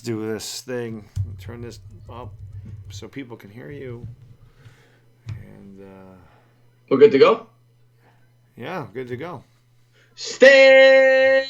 do this thing. Turn this up so people can hear you. And we're good to go? Yeah, good to go. Stand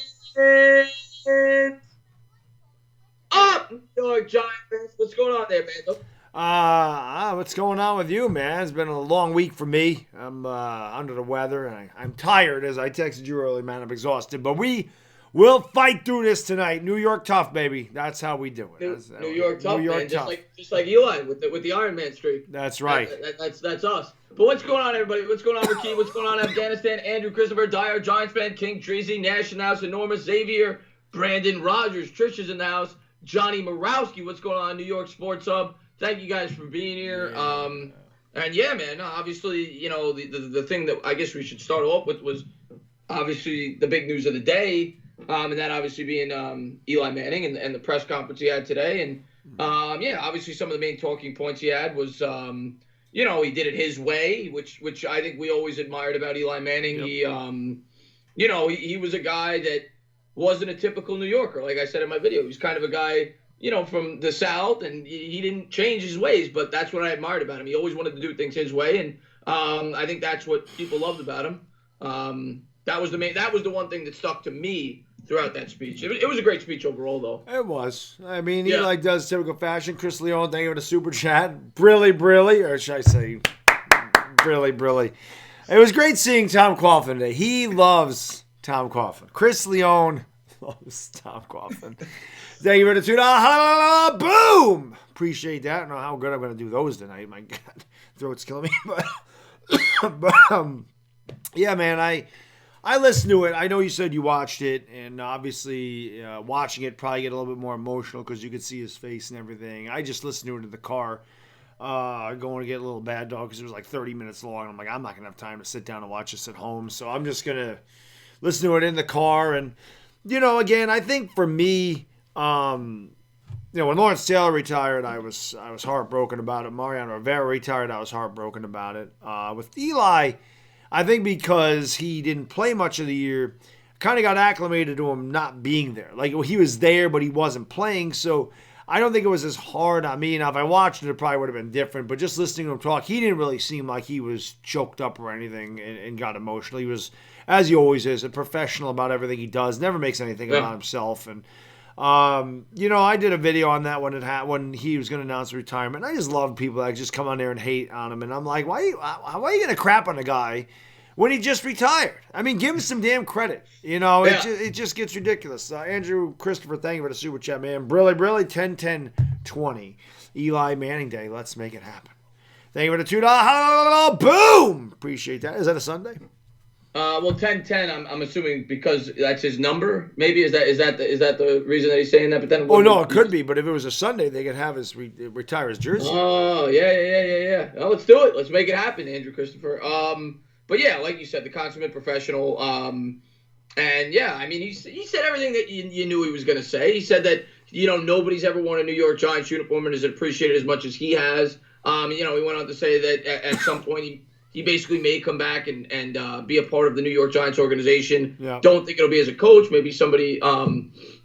up, New York Giants fans. What's going on there, man? What's going on with you, man? It's been a long week for me. I'm under the weather, and I'm tired, as I texted you earlier, man. I'm exhausted. But we will fight through this tonight. New York tough, baby. That's how we do it. New York tough, man. Just like Eli with the Iron Man streak. That's right. That's us. But what's going on, everybody? What's going on, Rakeem? What's going on, Afghanistan? Andrew, Christopher, DieHardGiantsFan, King, Treasy, Nash in the house, Enormous, Xavier, Brandon, Rogers, Trish is in the house, Johnny Morowski. What's going on, New York Sports Hub? Thank you guys for being here. Yeah. And yeah, man, obviously, you know, the thing that I guess we should start off with was obviously the big news of the day, and that obviously being Eli Manning and the press conference he had today. And yeah, obviously some of the main talking points he had was, you know, he did it his way, which I think we always admired about Eli Manning. Yep. He, you know, he was a guy that wasn't a typical New Yorker. Like I said in my video, he was kind of a guy, you know, from the South, and he didn't change his ways, but that's what I admired about him. He always wanted to do things his way, and I think that's what people loved about him. That was the one thing that stuck to me throughout that speech. It was a great speech overall, though. It was. I mean, Eli does typical fashion. Chris Leon, thank you for the super chat. Brilly, or should I say Brilly. It was great seeing Tom Coughlin today. He loves Tom Coughlin. Chris Leon loves Tom Coughlin. Thank you for the $2. Boom! Appreciate that. I don't know how good I'm going to do those tonight. My God, throat's killing me. But yeah, man, I listened to it. I know you said you watched it, and obviously watching it probably get a little bit more emotional because you could see his face and everything. I just listened to it in the car, going to get a little Baddog because it was like 30 minutes long. I'm like, I'm not going to have time to sit down and watch this at home, so I'm just going to listen to it in the car. And, you know, again, I think for me, you know, when Lawrence Taylor retired, I was heartbroken about it. Mariano Rivera retired, I was heartbroken about it. With Eli, I think because he didn't play much of the year, kind of got acclimated to him not being there. Like, he was there, but he wasn't playing, so I don't think it was as hard on me. Now, if I watched it, it probably would have been different, but just listening to him talk, he didn't really seem like he was choked up or anything and got emotional. He was, as he always is, a professional about everything he does, never makes anything about himself. And you know, I did a video on that when he was going to announce retirement. I just love people that just come on there and hate on him. And I'm like, why are you going to crap on the guy when he just retired? I mean, give him some damn credit. You know, it just gets ridiculous. Andrew Christopher, thank you for the super chat, man. Brilly, 10-10-20. Eli Manning Day. Let's make it happen. Thank you for the $2. Boom! Appreciate that. Is that a Sunday? Well, 10-10, I'm assuming because that's his number. Maybe is that the reason that he's saying that? But then, no, it could be. But if it was a Sunday, they could have his retire his jersey. Oh, yeah. Well, let's do it. Let's make it happen, Andrew Christopher. But yeah, like you said, the consummate professional. And yeah, I mean, he said everything that you knew he was going to say. He said that, you know, nobody's ever worn a New York Giants uniform and has appreciated as much as he has. You know, he went on to say that at some point he basically may come back and be a part of the New York Giants organization. Yeah. Don't think it'll be as a coach. Maybe somebody,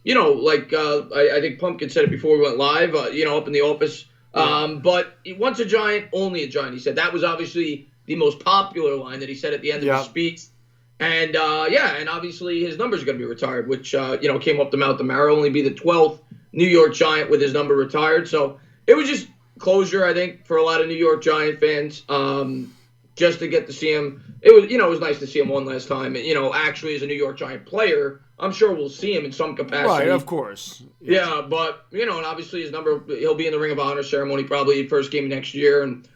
you know, like I think Pumpkin said it before we went live, you know, up in the office. Yeah. But once a Giant, only a Giant. He said that was obviously the most popular line that he said at the end of his speech. And, and obviously his number's going to be retired, which, you know, came up the mouth of Mara, only be the 12th New York Giant with his number retired. So it was just closure, I think, for a lot of New York Giant fans. Just to get to see him, it was nice to see him one last time. And, you know, actually as a New York Giant player, I'm sure we'll see him in some capacity. Right, of course. Yes. Yeah, but, you know, and obviously his number, he'll be in the Ring of Honor ceremony probably first game next year. And,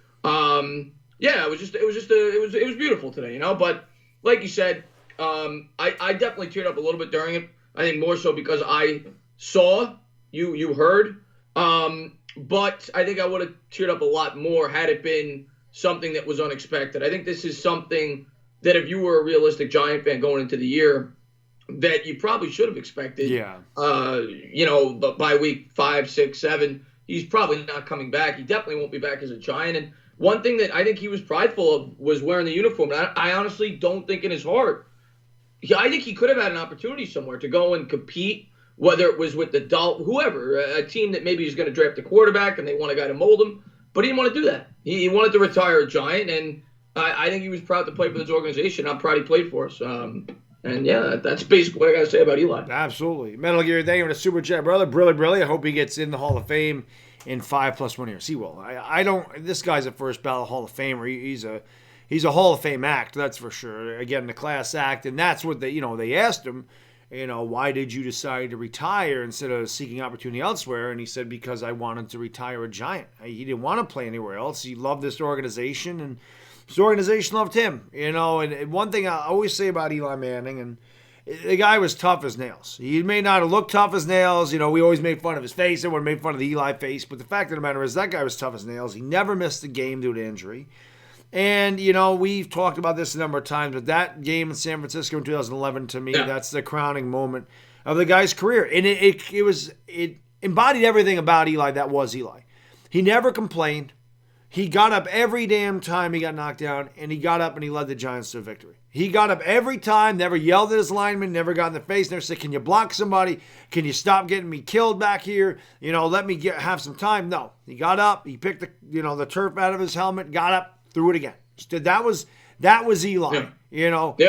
yeah, it was beautiful today, you know. But like you said, I definitely teared up a little bit during it. I think more so because I saw, you heard. But I think I would have teared up a lot more had it been something that was unexpected. I think this is something that if you were a realistic Giant fan going into the year, that you probably should have expected. Yeah. You know, but by week 5, 6, 7, he's probably not coming back. He definitely won't be back as a Giant. And one thing that I think he was prideful of was wearing the uniform. And I honestly don't think in his heart, I think he could have had an opportunity somewhere to go and compete whether it was with the whoever, a team that maybe is going to draft a quarterback and they want a guy to mold him, but he didn't want to do that. He wanted to retire a Giant, and I think he was proud to play for this organization. I'm proud he played for us. And yeah, that's basically what I got to say about Eli. Absolutely. Metal Gear, thank you for the super chat, brother. Brilly. I hope he gets in the Hall of Fame in 5+1 years. He will. I don't. This guy's a first ballot Hall of Famer. He's a Hall of Fame act, that's for sure. Again, the class act, and that's what they asked him. Why did you decide to retire instead of seeking opportunity elsewhere? And he said, because I wanted to retire a Giant. He didn't want to play anywhere else. He loved this organization, and this organization loved him. And one thing I always say about Eli Manning, and the guy was tough as nails. He may not have looked tough as nails. We always made fun of his face. Everyone made fun of the Eli face. But the fact of the matter is that guy was tough as nails. He never missed a game due to injury. And, we've talked about this a number of times, but that game in San Francisco in 2011, to me, that's the crowning moment of the guy's career. And it embodied everything about Eli that was Eli. He never complained. He got up every damn time he got knocked down, and he got up and he led the Giants to a victory. He got up every time, never yelled at his lineman, never got in the face, never said, can you block somebody? Can you stop getting me killed back here? Let me have some time. No. He got up, he picked the turf out of his helmet, got up, threw it again. That was Eli.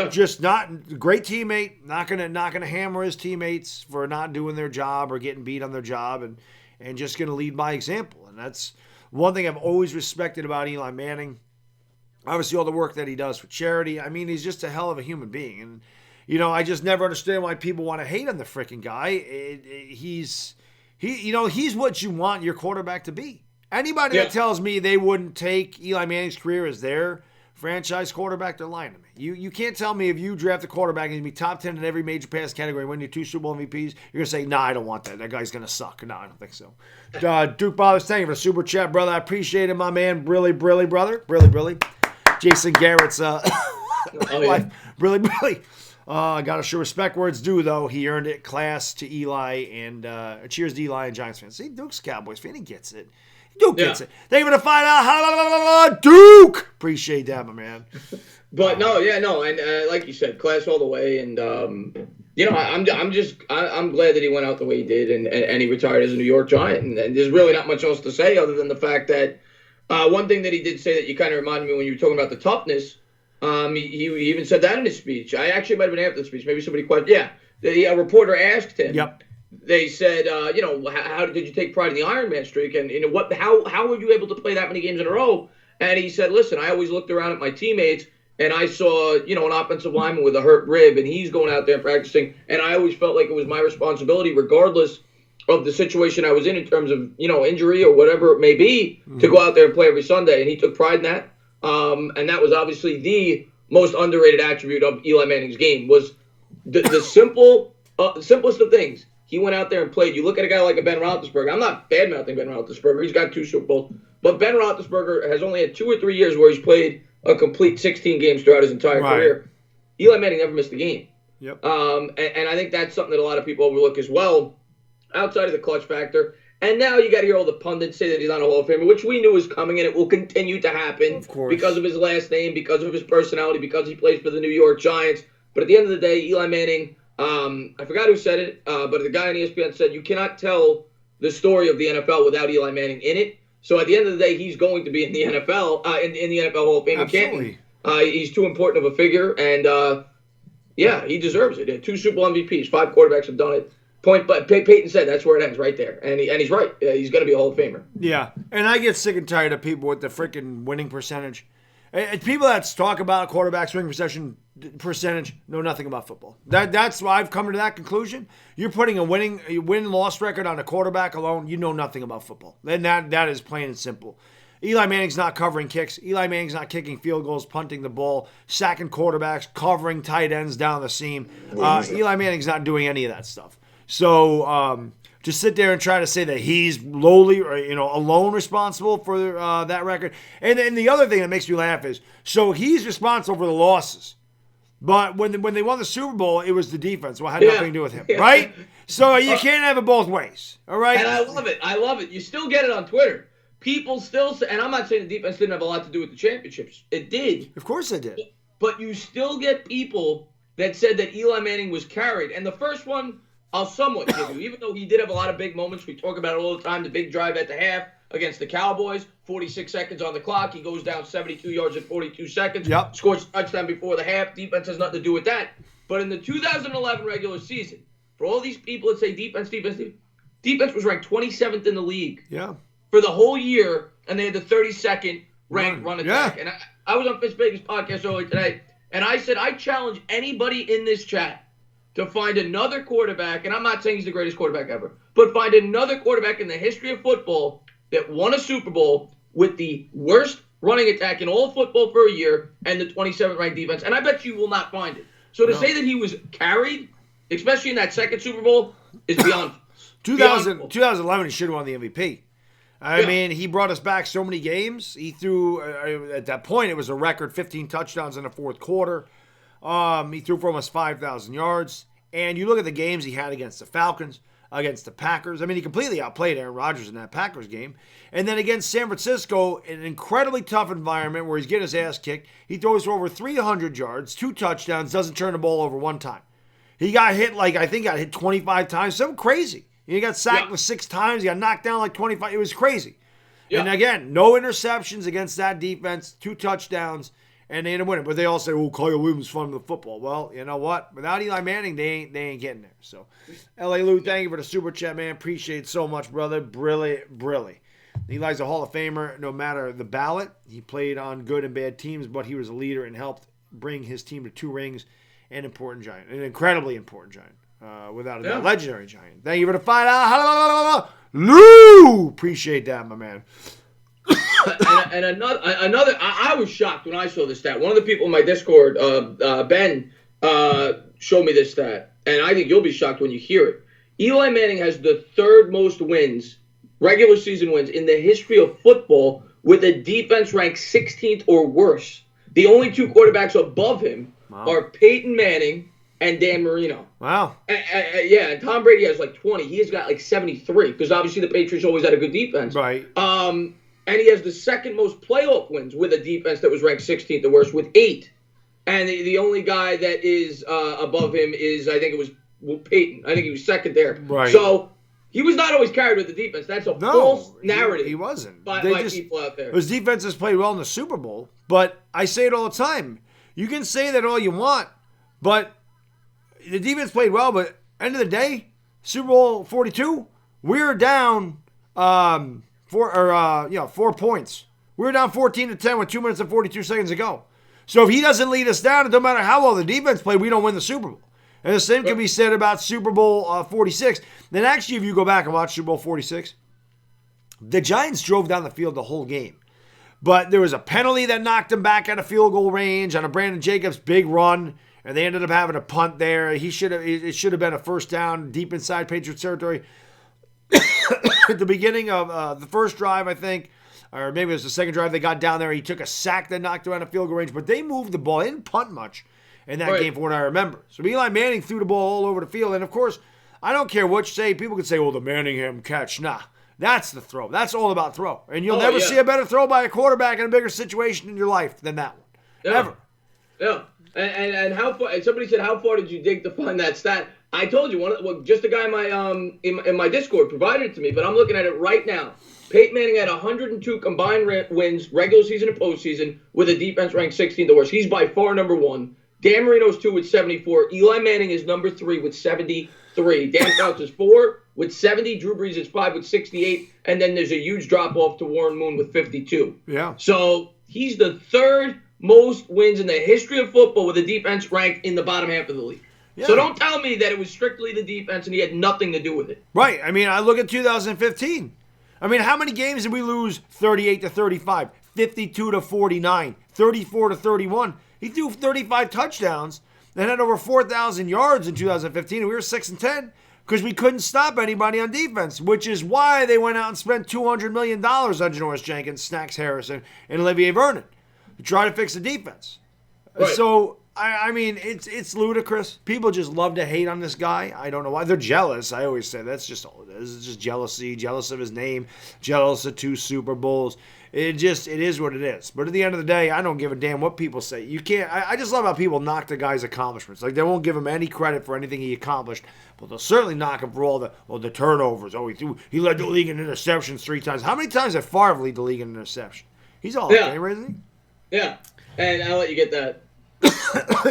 Just not great teammate, not gonna hammer his teammates for not doing their job or getting beat on their job, and just gonna lead by example. And that's one thing I've always respected about Eli Manning. Obviously, all the work that he does for charity. I mean, he's just a hell of a human being. And, I just never understand why people want to hate on the freaking guy. He's what you want your quarterback to be. Anybody that tells me they wouldn't take Eli Manning's career as their franchise quarterback, they're lying to me. You can't tell me if you draft a quarterback and he's going to be top 10 in every major pass category, win your 2 Super Bowl MVPs, you're going to say, I don't want that. That guy's going to suck. No, I don't think so. Duke Bothers, thank you for the super chat, brother. I appreciate it, my man. Brilly, brother. Brilly. Jason Garrett's wife. Brilly. I got to show respect where it's due, though. He earned it. Class to Eli, and cheers to Eli and Giants fans. See, Duke's a Cowboys fan. He gets it. Duke gets it. Thank you for the find out. Duke! Appreciate that, my man. But and like you said, class all the way, and I'm glad that he went out the way he did, and he retired as a New York Giant, and there's really not much else to say other than the fact that one thing that he did say that you kind of reminded me when you were talking about the toughness. He even said that in his speech. I actually might have been after the speech. Maybe somebody questioned. Yeah, a reporter asked him. Yep. They said, how did you take pride in the Iron Man streak, and how were you able to play that many games in a row? And he said, listen, I always looked around at my teammates, and I saw, an offensive lineman with a hurt rib, and he's going out there and practicing, and I always felt like it was my responsibility, regardless of the situation I was in terms of, injury or whatever it may be, to go out there and play every Sunday. And he took pride in that. And that was obviously the most underrated attribute of Eli Manning's game was the simplest of things. He went out there and played. You look at a guy like a Ben Roethlisberger. I'm not bad-mouthing Ben Roethlisberger. He's got 2 Super Bowls. But Ben Roethlisberger has only had 2 or 3 years where he's played a complete 16 games throughout his entire career. Eli Manning never missed a game. Yep. And I think that's something that a lot of people overlook as well, outside of the clutch factor. And now you got to hear all the pundits say that he's not a Hall of Famer, which we knew was coming, and it will continue to happen because of his last name, because of his personality, because he plays for the New York Giants. But at the end of the day, Eli Manning, I forgot who said it, but the guy on ESPN said you cannot tell the story of the NFL without Eli Manning in it. So at the end of the day, he's going to be in the NFL, in the NFL Hall of Fame. Absolutely. He's too important of a figure, and he deserves it. 2 Super Bowl MVPs, 5 quarterbacks have done it. But Peyton said that's where it ends, right there. And he's right. He's going to be a Hall of Famer. Yeah, and I get sick and tired of people with the freaking winning percentage. And people that talk about quarterbacks winning percentage know nothing about football. That's why I've come to that conclusion. You're putting a win-loss record on a quarterback alone. You know nothing about football. And that is plain and simple. Eli Manning's not covering kicks. Eli Manning's not kicking field goals, punting the ball, sacking quarterbacks, covering tight ends down the seam. Eli Manning's not doing any of that stuff. So just sit there and try to say that he's lowly or alone responsible for that record. And then the other thing that makes me laugh is, so he's responsible for the losses. But when they won the Super Bowl, it was the defense. Well, it had nothing to do with him, right? So you can't have it both ways, all right? And I love it. You still get it on Twitter. People still say, and I'm not saying the defense didn't have a lot to do with the championships. It did. Of course it did. But you still get people that said that Eli Manning was carried. And the first one, I'll somewhat give you, even though he did have a lot of big moments. We talk about it all the time. The big drive at the half against the Cowboys, 46 seconds on the clock. He goes down 72 yards in 42 seconds. Yep. Scores a touchdown before the half. Defense has nothing to do with that. But in the 2011 regular season, for all these people that say defense was ranked 27th in the league. Yeah. For the whole year, and they had the 32nd ranked run attack. Yeah. And I was on Fitzpatrick's podcast earlier today, and I said, I challenge anybody in this chat to find another quarterback, and I'm not saying he's the greatest quarterback ever, but find another quarterback in the history of football that won a Super Bowl with the worst running attack in all of football for a year and the 27th ranked defense. And I bet you will not find it. So to say that he was carried, especially in that second Super Bowl, is beyond. 2011, he should have won the MVP. I mean, he brought us back so many games. He threw, at that point, it was a record 15 touchdowns in the fourth quarter. He threw for almost 5,000 yards. And you look at the games he had against the Falcons, against the Packers. I mean, he completely outplayed Aaron Rodgers in that Packers game. And then against San Francisco, in an incredibly tough environment where he's getting his ass kicked, he throws for over 300 yards, 2 touchdowns, doesn't turn the ball over one time. He got hit, I think got hit 25 times, something crazy. He got sacked with 6 times. He got knocked down 25. It was crazy. Yeah. And again, no interceptions against that defense, 2 touchdowns, and they ended up winning. But they all say, Kyle Williams fun with the football. Well, you know what? Without Eli Manning, they ain't getting there. So, L.A. Lou, thank you for the super chat, man. Appreciate it so much, brother. Brilly. Eli's a Hall of Famer no matter the ballot. He played on good and bad teams, but he was a leader and helped bring his team to 2 rings. An important giant. An incredibly important giant. Without a doubt. Legendary giant. Thank you for the $5. Lou! Appreciate that, my man. and another, I was shocked when I saw this stat. One of the people in my Discord, Ben, showed me this stat, and I think you'll be shocked when you hear it. Eli Manning has the 3rd most wins, regular season wins, in the history of football with a defense ranked 16th or worse. The only 2 quarterbacks above him are Peyton Manning and Dan Marino. Wow. And Tom Brady has 20. He's got 73 because obviously the Patriots always had a good defense. Right. And he has the 2nd most playoff wins with a defense that was ranked 16th or worse with 8. And the only guy that is above him is, I think it was Peyton. I think he was 2nd there. Right. So he was not always carried with the defense. That's a false narrative. He wasn't. By people out there. His defenses played well in the Super Bowl, but I say it all the time. You can say that all you want, but the defense played well, but end of the day, Super Bowl 42, we were down 4 points. We were down 14-10 with 2 minutes and 42 seconds to go. So if he doesn't lead us down, it don't matter how well the defense played, we don't win the Super Bowl. And the same can be said about Super Bowl 46. Then actually, if you go back and watch Super Bowl 46, the Giants drove down the field the whole game. But there was a penalty that knocked them back out of field goal range on a Brandon Jacobs big run. And they ended up having a punt there. It should have been a first down deep inside Patriots territory. At the beginning of the first drive, I think, or maybe it was the second drive, they got down there. He took a sack that knocked him out of field goal range, but they moved the ball. They didn't punt much in that game, for what I remember. So Eli Manning threw the ball all over the field. And of course, I don't care what you say. People could say, well, the Manningham catch. Nah, that's the throw. That's all about throw. And you'll never see a better throw by a quarterback in a bigger situation in your life than that one. Ever. Yeah. And how far? And somebody said, how far did you dig to find that stat? I told you, just a guy in my Discord provided it to me, but I'm looking at it right now. Peyton Manning had 102 combined wins, regular season and postseason, with a defense ranked 16th or worse. He's by far number 1. Dan Marino's 2 with 74. Eli Manning is number 3 with 73. Dan Fouts is 4 with 70. Drew Brees is 5 with 68. And then there's a huge drop off to Warren Moon with 52. Yeah. So he's the 3rd most wins in the history of football with a defense ranked in the bottom half of the league. Yeah. So don't tell me that it was strictly the defense and he had nothing to do with it. Right. I mean, I look at 2015. I mean, how many games did we lose? 38-35, 52-49, 34-31. He threw 35 touchdowns and had over 4,000 yards in 2015, and we were 6-10 because we couldn't stop anybody on defense, which is why they went out and spent $200 million on Janoris Jenkins, Snacks Harrison, and Olivier Vernon to try to fix the defense. Right. So I mean, it's ludicrous. People just love to hate on this guy. I don't know why. They're jealous. I always say this is just jealousy, jealous of his name, jealous of 2 Super Bowls. It is what it is. But at the end of the day, I don't give a damn what people say. You can't. I just love how people knock the guy's accomplishments. Like, they won't give him any credit for anything he accomplished, but they'll certainly knock him for all the turnovers. Oh, he led the league in interceptions 3 times. How many times did Favre lead the league in interception? He's all famer, isn't he? Yeah. And I'll let you get that.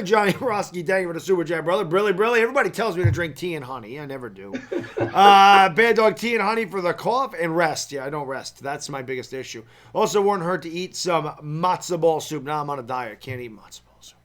Johnny Roski, thank you for the super chat, brother. Brilly. Everybody tells me to drink tea and honey. I never do. Baddog, tea and honey for the cough and rest. Yeah, I don't rest. That's my biggest issue. Also, wouldn't hurt to eat some matzo ball soup. Now I'm on a diet. Can't eat matzo ball soup.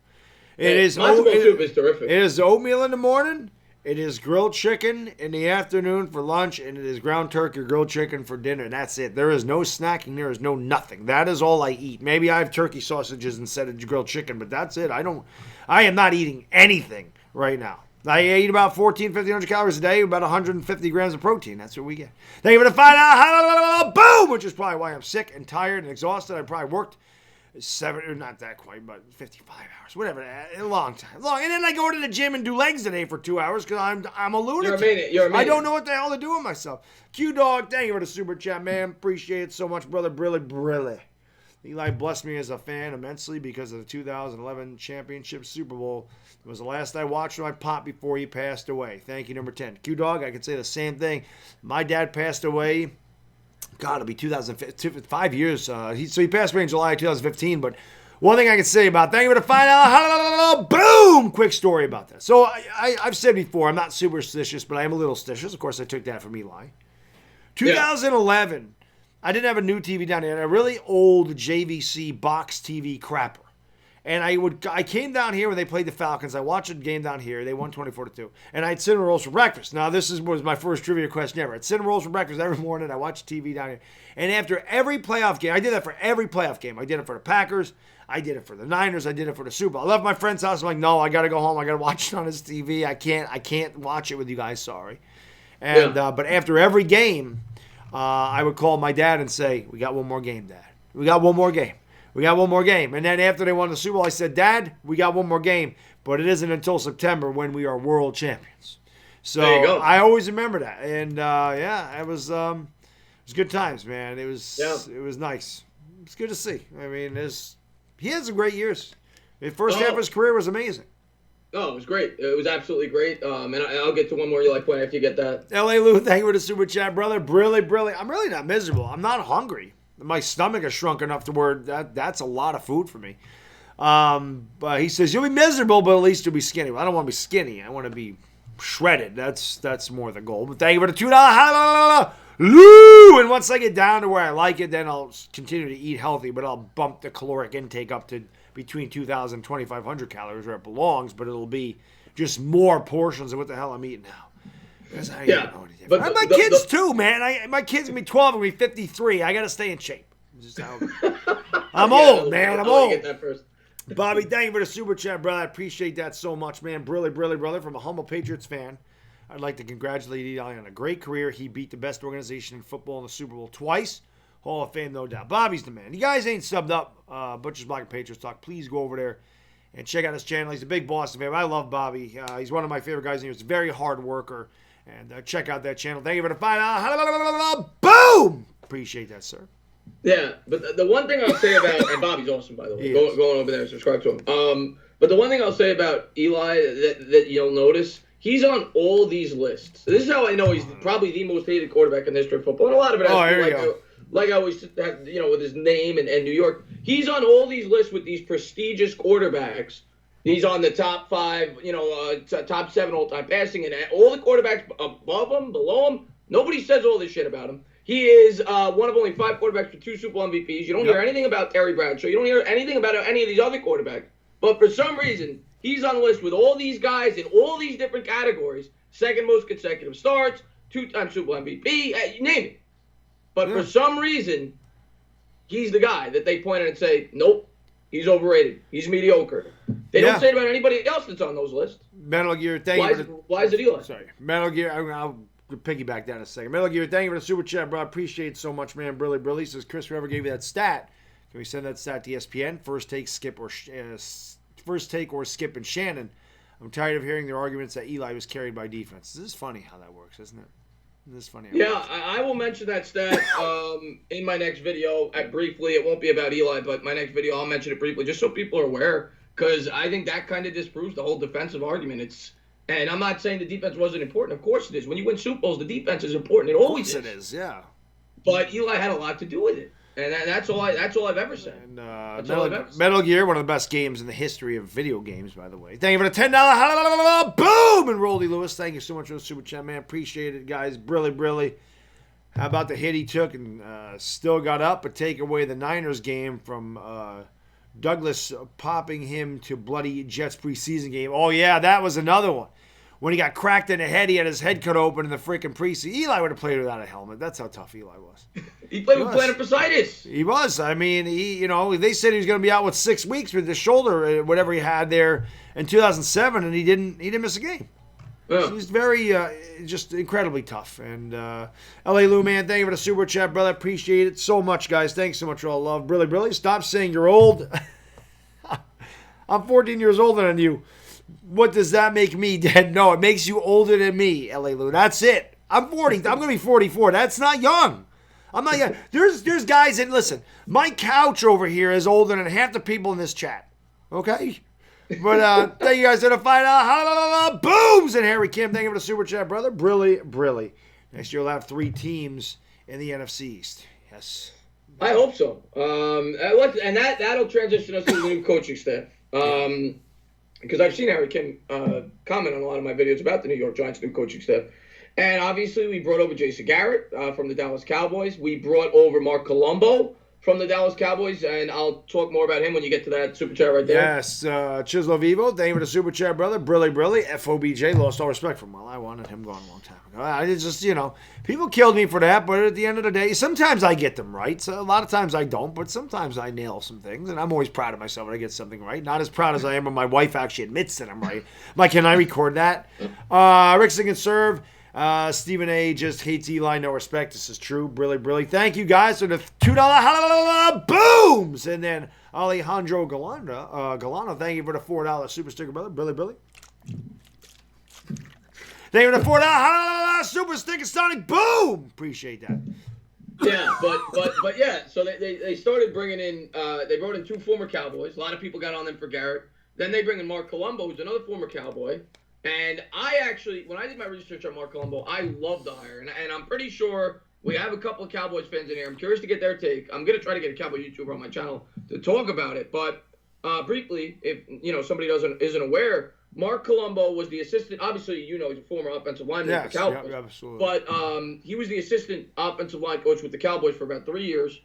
Matzo ball soup is terrific. It is oatmeal in the morning. It is grilled chicken in the afternoon for lunch, and it is ground turkey or grilled chicken for dinner. That's it. There is no snacking. There is no nothing. That is all I eat. Maybe I have turkey sausages instead of grilled chicken, but that's it. I am not eating anything right now. I eat about 1,500 calories a day, about 150 grams of protein. That's what we get. Thank you for the boom, which is probably why I'm sick and tired and exhausted. I probably worked 7, or not that quite, but 55 hours, whatever, a long time. And then I go to the gym and do legs today for 2 hours because I'm a lunatic. You're a minute. I don't know what the hell to do with myself. Q-Dog, thank you for the super chat, man. Appreciate it so much, brother. Brilly. Eli blessed me as a fan immensely because of the 2011 championship Super Bowl. It was the last I watched my pop before he passed away. Thank you, number 10. Q-Dog, I could say the same thing. My dad passed away. God, it'll be 5 years. So he passed away in July 2015. But one thing I can say about thank you for the final boom. Quick story about that. So I've said before, I'm not superstitious, but I am a little stitious. Of course, I took that from Eli. 2011, I didn't have a new TV down here. I had a really old JVC box TV crapper. And I came down here when they played the Falcons. I watched a game down here. They won 24-2. And I had cinnamon rolls for breakfast. Now, was my first trivia question ever. I had cinnamon rolls for breakfast every morning. I watched TV down here. And after every playoff game, I did that for every playoff game. I did it for the Packers. I did it for the Niners. I did it for the Super Bowl. I left my friend's house. I'm like, no, I got to go home. I got to watch it on his TV. I can't watch it with you guys. Sorry. And but after every game, I would call my dad and say, we got one more game, Dad. We got one more game. We got one more game. And then after they won the Super Bowl, I said, Dad, we got one more game, but it isn't until September when we are world champions. So there you go. I always remember that. And, it was good times, man. It was nice. It's good to see. I mean, he had some great years. The first half of his career was amazing. Oh, it was great. It was absolutely great. And I'll get to one more point after you get that. L.A. Lou, thank you for the super chat, brother. Brilly. I'm really not miserable. I'm not hungry. My stomach has shrunk enough to where that's a lot of food for me. But he says, you'll be miserable, but at least you'll be skinny. Well, I don't want to be skinny. I want to be shredded. That's more the goal. But thank you for the $2. Lou! And once I get down to where I like it, then I'll continue to eat healthy, but I'll bump the caloric intake up to between 2,000 and 2,500 calories where it belongs, but it'll be just more portions of what the hell I'm eating now. Because I don't know anything. But my kids too, man. My kids gonna be 12 and be 53. I gotta stay in shape. Just how I'm old, man. I'm old. Get that first. Bobby, thank you for the super chat, brother. I appreciate that so much, man. Brilly, brother, from a humble Patriots fan. I'd like to congratulate Eli on a great career. He beat the best organization in football in the Super Bowl twice. Hall of Fame, no doubt. Bobby's the man. You guys ain't subbed up Butcher's Block and Patriots Talk. Please go over there and check out his channel. He's a big Boston fan. I love Bobby. He's one of my favorite guys. He was a very hard worker. And check out that channel. Thank you for the final. Boom! Appreciate that, sir. Yeah, but the one thing I'll say about, and Bobby's awesome, by the way, going over there and subscribe to him. But the one thing I'll say about Eli that you'll notice, he's on all these lists. This is how I know he's probably the most hated quarterback in the history of football. And a lot of it has like I always have, with his name and New York. He's on all these lists with these prestigious quarterbacks. He's on the top 5, top 7 all-time passing, and all the quarterbacks above him, below him, nobody says all this shit about him. He is one of only 5 quarterbacks with 2 Super Bowl MVPs. You don't hear anything about Terry Bradshaw. You don't hear anything about any of these other quarterbacks. But for some reason, he's on the list with all these guys in all these different categories. Second most consecutive starts, 2-time Super Bowl MVP, you name it. But for some reason, he's the guy that they point at and say, nope, he's overrated. He's mediocre. They don't say it about anybody else that's on those lists. Metal Gear, thank you. Why is it Eli? Sorry. Metal Gear, I'll piggyback that in a second. Metal Gear, thank you for the super chat, bro. I appreciate it so much, man. Brilly. Says, Chris, whoever gave you that stat, can we send that stat to ESPN? First take, skip, or First Take or Skip and Shannon. I'm tired of hearing their arguments that Eli was carried by defense. This is funny how that works, isn't it? This is funny. Yeah, I will mention that stat in my next video briefly. It won't be about Eli, but my next video I'll mention it briefly just so people are aware, because I think that kind of disproves the whole defensive argument. And I'm not saying the defense wasn't important. Of course it is. When you win Super Bowls, the defense is important. It always is. Of course it is, yeah. But Eli had a lot to do with it. And that's all I've ever said. And Metal Gear, one of the best games in the history of video games, by the way. Thank you for the $10 boom! And Roldy Lewis, thank you so much for the super chat, man. Appreciate it, guys. Brilly. How about the hit he took and still got up, but take away the Niners game from Douglas popping him to bloody Jets preseason game. Oh, yeah, that was another one. When he got cracked in the head, he had his head cut open in the freaking preseason. Eli would have played without a helmet. That's how tough Eli was. He played with plantar fasciitis. He was. I mean, they said he was going to be out with 6 weeks with the shoulder, whatever he had there in 2007, and he didn't miss a game. Yeah. He was very, just incredibly tough. And L.A. Lou, man, thank you for the super chat, brother. Appreciate it so much, guys. Thanks so much for all the love. Brilly. Stop saying you're old. I'm 14 years older than you. What does that make me, Dad? No, it makes you older than me, L.A. Lou. That's it. I'm 40. I'm going to be 44. That's not young. I'm not young. There's guys that, listen, my couch over here is older than half the people in this chat. Okay? But thank you guys for the $5 booms. And Harry Kim, thank you for the super chat, brother. Brilly. Next year we'll have 3 teams in the NFC East. Yes. I hope so. And that'll transition us to the new coaching staff. Because I've seen Harry Kim comment on a lot of my videos about the New York Giants' new coaching staff. And obviously, we brought over Jason Garrett from the Dallas Cowboys. We brought over Mark Colombo from the Dallas Cowboys, and I'll talk more about him when you get to that super chat right there. Yes, Chislo Vivo, thank you for the super chat, brother. Brilly, FOBJ, lost all respect from him. Well, I wanted him gone a long time ago. I just, people killed me for that, but at the end of the day, sometimes I get them right. So a lot of times I don't, but sometimes I nail some things, and I'm always proud of myself when I get something right. Not as proud as I am when my wife actually admits that I'm right. Like, can I record that? Rick Sing and Serve. Stephen A. just hates Eli, no respect. This is true. Brilly. Thank you guys for the $2 booms. And then Alejandro Galano, thank you for the $4 super sticker, brother. Brilly. Thank you for the $4 super sticker, Sonic Boom. Appreciate that. Yeah, but yeah. So they started bringing in. They brought in 2 former Cowboys. A lot of people got on them for Garrett. Then they bring in Mark Colombo, who's another former Cowboy. And I actually, when I did my research on Mark Colombo, I loved the hire. And I'm pretty sure we have a couple of Cowboys fans in here. I'm curious to get their take. I'm going to try to get a Cowboy YouTuber on my channel to talk about it. But briefly, if somebody isn't aware, Mark Colombo was the assistant. Obviously, he's a former offensive lineman with the Cowboys. Yeah, absolutely. But he was the assistant offensive line coach with the Cowboys for about 3 years.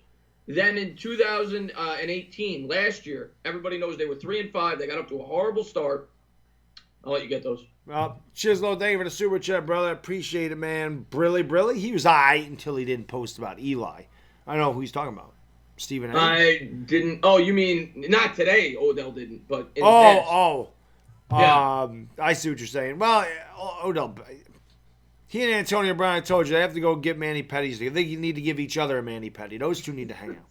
Then in 2018, last year, everybody knows they were 3-5. They got up to a horrible start. I'll let you get those. Well, Chislo, thank you for the super chat, brother. Appreciate it, man. Brilly. He was all right until he didn't post about Eli. I don't know who he's talking about. Stephen A. I didn't. Oh, you mean not today? Odell didn't, but in the past. Yeah. I see what you're saying. Well, Odell, he and Antonio Brown, I told you, they have to go get Manny Petties. They need to give each other a Manny Petty. Those two need to hang out.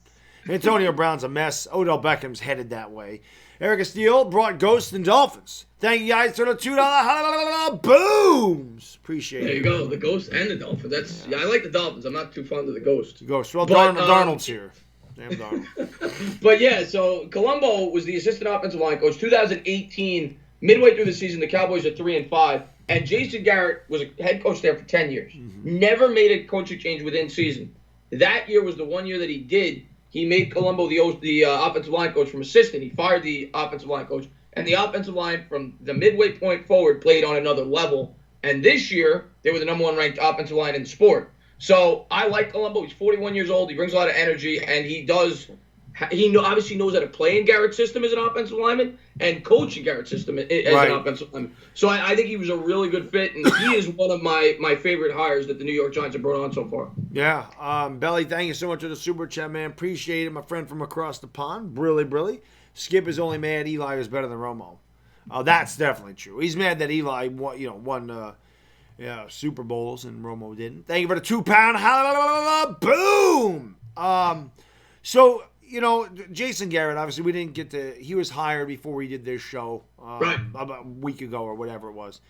Antonio Brown's a mess. Odell Beckham's headed that way. Erica Steele brought Ghosts and Dolphins. Thank you guys for the $2 booms. Appreciate it. There you go, the Ghosts and the Dolphins. I like the Dolphins. I'm not too fond of the Ghosts. Well, Darnold's here. Damn Darnold. But yeah, so Colombo was the assistant offensive line coach. 2018, midway through the season, the Cowboys are 3-5, and Jason Garrett was a head coach there for 10 years. Mm-hmm. Never made a coaching change within season. That year was the one year that he did. He made Colombo the offensive line coach from assistant. He fired the offensive line coach. And the offensive line from the midway point forward played on another level. And this year, they were the number 1 ranked offensive line in the sport. So I like Colombo. He's 41 years old. He brings a lot of energy. And he obviously knows how to play in Garrett's system as an offensive lineman and coach in Garrett's system as an offensive lineman. So I think he was a really good fit. And he is one of my favorite hires that the New York Giants have brought on so far. Yeah. Belly, thank you so much for the super chat, man. Appreciate it, my friend from across the pond. Brilly. Skip is only mad Eli was better than Romo. Oh, that's definitely true. He's mad that Eli won Super Bowls and Romo didn't. Thank you for the £2 boom. So Jason Garrett, obviously we didn't get to, he was hired before we did this show about a week ago or whatever it was.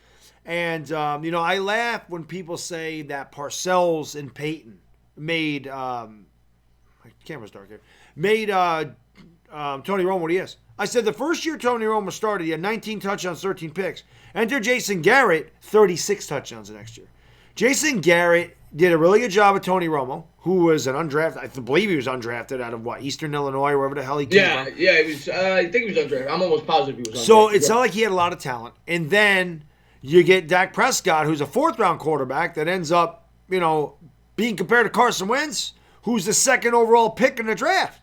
And, I laugh when people say that Parcells and Peyton made, my camera's dark here, made Tony Romo what he is. I said the first year Tony Romo started, he had 19 touchdowns, 13 picks. Enter Jason Garrett, 36 touchdowns the next year. Jason Garrett did a really good job with Tony Romo, who was an undrafted. I believe he was undrafted out of Eastern Illinois, wherever the hell he came from. Yeah, he was. I think he was undrafted. I'm almost positive he was undrafted. So it's not like he had a lot of talent. And then you get Dak Prescott, who's a 4th-round quarterback that ends up, being compared to Carson Wentz, who's the 2nd overall pick in the draft.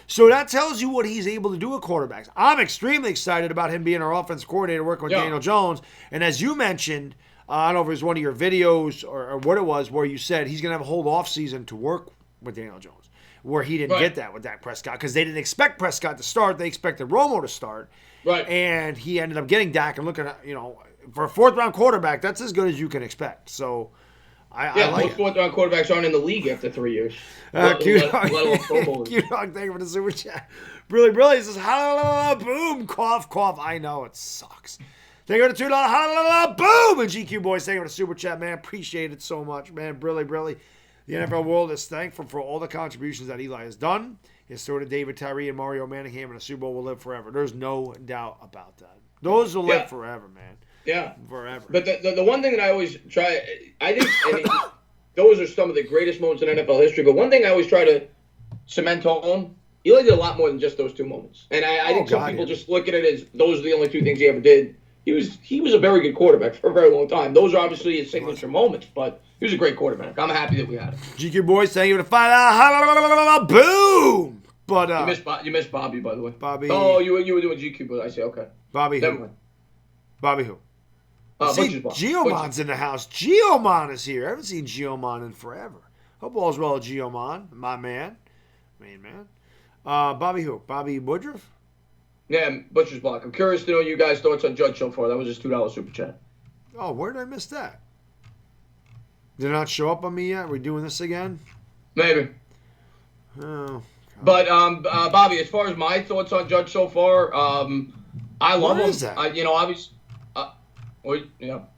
So that tells you what he's able to do with quarterbacks. I'm extremely excited about him being our offensive coordinator, working with Daniel Jones. And as you mentioned, I don't know if it was one of your videos or what it was, where you said he's going to have a whole offseason to work with Daniel Jones, where he didn't get that with Dak Prescott because they didn't expect Prescott to start. They expected Romo to start. Right. And he ended up getting Dak and looking at, for a 4th-round quarterback, that's as good as you can expect. So I like most 4th-round quarterbacks aren't in the league after 3 years. Q-Dog, thank you for the super chat. Really says, boom, cough. I know, it sucks. Thank you for the $2, boom, and GQ Boys, thank you for the super chat, man. Appreciate it so much, man. Really. The NFL world is thankful for all the contributions that Eli has done. His sort of David Tyree and Mario Manningham in the Super Bowl will live forever. There's no doubt about that. Those will live forever, man. Yeah. Forever. But the one thing that I always try, I think those are some of the greatest moments in NFL history. But one thing I always try to cement home, Eli did a lot more than just those 2 moments. And I think some people just look at it as those are the only 2 things he ever did. He was a very good quarterback for a very long time. Those are obviously his signature moments, but he was a great quarterback. I'm happy that we had him. GQ Boys, thank you for the $5, boom. But you missed Bobby, by the way. Bobby. Oh, you were doing GQ, but I say okay. Bobby who? Bobby who? See, Butcher's Geomon's in the house. Geomon is here. I haven't seen Geomon in forever. Hope all's well with Geomon, my man. Main man. Bobby who? Bobby Woodruff? Yeah, Butcher's Block. I'm curious to know you guys' thoughts on Judge so far. That was his $2 super chat. Oh, where did I miss that? Did it not show up on me yet? Are we doing this again? Maybe. Oh. But, Bobby, as far as my thoughts on Judge so far, I love him. Where is that? Obviously...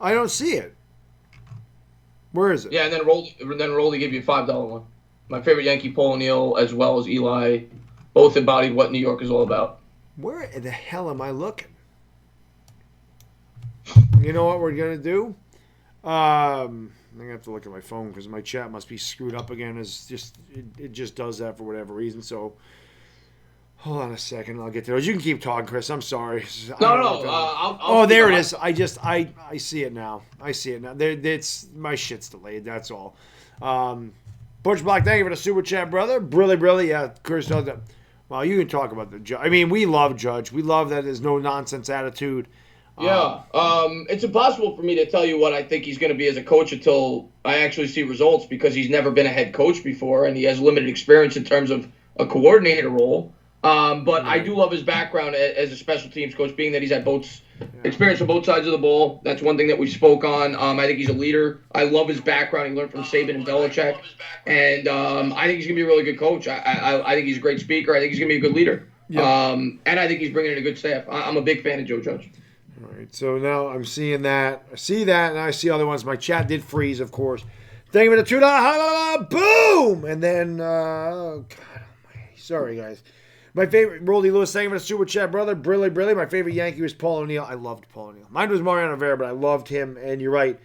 I don't see it. Where is it? Yeah, and then Rolly gave you a $5 one. My favorite Yankee, Paul O'Neill, as well as Eli, both embodied what New York is all about. Where the hell am I looking? You know what we're gonna do? I'm gonna have to look at my phone because my chat must be screwed up again. It just does that for whatever reason. So hold on a second, I'll get to those. You can keep talking, Chris. I'm sorry. I'll there it is. I see it now. It's my shit's delayed. That's all. Butch Black, thank you for the super chat, brother. Really, yeah. Chris does that. Well, you can talk about the Judge. I mean, we love Judge. We love that there's no nonsense attitude. Yeah. It's impossible for me to tell you what I think he's going to be as a coach until I actually see results because he's never been a head coach before and he has limited experience in terms of a coordinator role. But I do love his background as a special teams coach, being that he's had experience on both sides of the ball. That's one thing that we spoke on. I think he's a leader. I love his background. He learned from Saban and Belichick. And I think he's going to be a really good coach. I think he's a great speaker. I think he's going to be a good leader. Yeah. And I think he's bringing in a good staff. I'm a big fan of Joe Judge. All right, so now I'm seeing that. I see that, and I see other ones. My chat did freeze, of course. Thank you for the $2. Boom! And then, oh, God almighty. Sorry, guys. My favorite, Roldy Lewis, thank you for the super chat, brother. Brilly. My favorite Yankee was Paul O'Neill. I loved Paul O'Neill. Mine was Mariano Rivera, but I loved him, and you're right.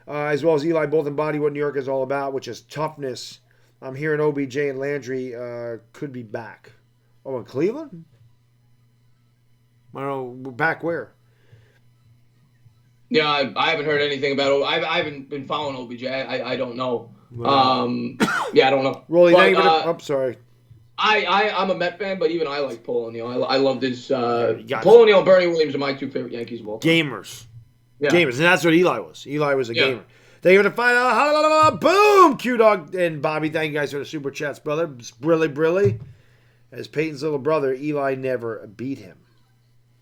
As well as Eli, both embody what New York is all about, which is toughness. I'm hearing OBJ and Landry could be back. Oh, in Cleveland? I don't know. Back where? Yeah, I haven't heard anything about it. I haven't been following OBJ. I don't know. Yeah, I don't know. Rolly, thank you for the... I'm sorry. I'm a Met fan, but even I like Paul O'Neill. I loved his Paul O'Neill and Bernie Williams are my 2 favorite Yankees of all time. Gamers. Yeah. Gamers, and that's what Eli was. Eli was a gamer. Thank you for the $5. Boom! Q-Dog and Bobby, thank you guys for the super chats, brother. Brilly. As Peyton's little brother, Eli never beat him.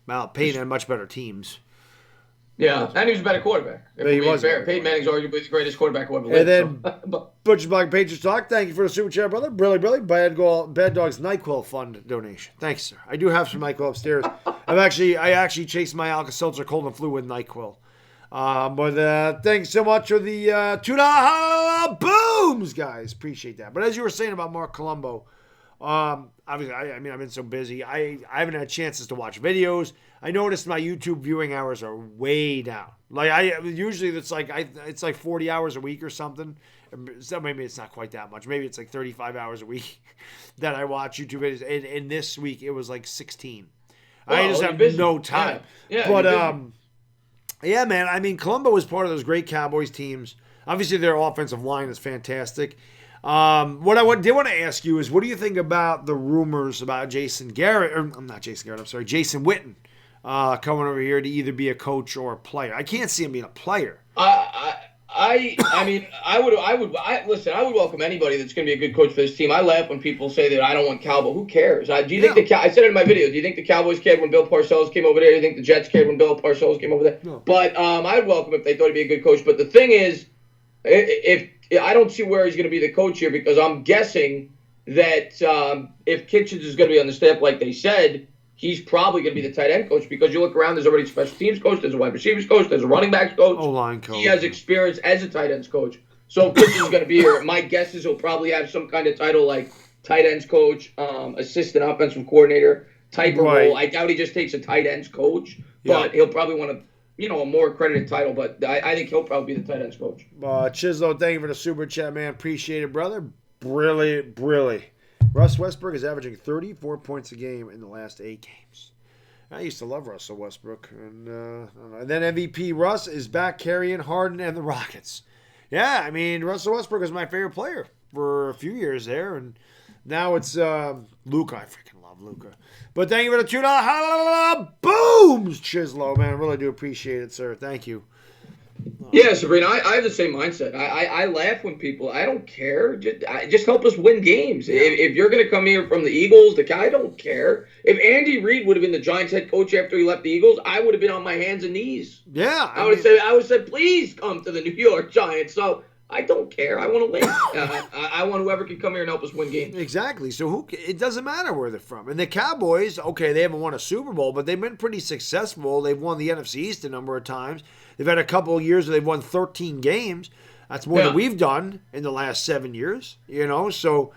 Well, Peyton had much better teams. Yeah, and he was a better quarterback. Yeah, he was fair. Peyton Manning's arguably the greatest quarterback who ever lived. And then so. Butcher's Block Patriots Talk. Thank you for the super chat, brother. Bad Dog's NyQuil Fund donation. Thanks, sir. I do have some NyQuil upstairs. I actually chased my Alka-Seltzer cold and flu with NyQuil. But thanks so much for the $2 booms, guys. Appreciate that. But as you were saying about Mark Colombo, obviously, I've been so busy. I haven't had chances to watch videos. I noticed my YouTube viewing hours are way down. Like usually it's like 40 hours a week or something. So maybe it's not quite that much. Maybe it's like 35 hours a week that I watch YouTube videos. And this week it was like 16. Well, I just have no time. Yeah, but yeah, man. I mean, Colombo was part of those great Cowboys teams. Obviously, their offensive line is fantastic. What I did want to ask you is, what do you think about the rumors about Jason Witten coming over here to either be a coach or a player? I can't see him being a player. I mean, I would welcome anybody that's going to be a good coach for this team. I laugh when people say that I don't want Cowboys. Who cares? I said it in my video. Do you think the Cowboys cared when Bill Parcells came over there? Do you think the Jets cared when Bill Parcells came over there? No. But I'd welcome if they thought he'd be a good coach. But the thing is, if I don't see where he's going to be the coach here, because I'm guessing that if Kitchens is going to be on the staff like they said, he's probably going to be the tight end coach, because you look around, there's already a special teams coach, there's a wide receivers coach, there's a running backs coach. O-line coach. He has experience as a tight ends coach. So if Kitchens is going to be here, my guess is he'll probably have some kind of title like tight ends coach, assistant offensive coordinator type of role. I doubt he just takes a tight ends coach, but he'll probably want to, a more accredited title, but I think he'll probably be the tight ends coach. Chislo, thank you for the super chat, man. Appreciate it, brother. Brilliant. Russ Westbrook is averaging 34 points a game in the last 8 games. I used to love Russell Westbrook. And then MVP Russ is back carrying Harden and the Rockets. Yeah, I mean, Russell Westbrook was my favorite player for a few years there, and now it's Luka. I freaking love Luka. But thank you for the $2 booms, Chislo, man. I really do appreciate it, sir. Thank you. Yeah, Sabrina, I have the same mindset. I laugh when people, I don't care. Just help us win games. Yeah. If you're going to come here from the Eagles, I don't care. If Andy Reid would have been the Giants head coach after he left the Eagles, I would have been on my hands and knees. Yeah. I would have said, please come to the New York Giants. So I don't care. I want to win. I want whoever can come here and help us win games. Exactly. So it doesn't matter where they're from. And the Cowboys, okay, they haven't won a Super Bowl, but they've been pretty successful. They've won the NFC East a number of times. They've had a couple of years where they've won 13 games. That's more than we've done in the last 7 years, So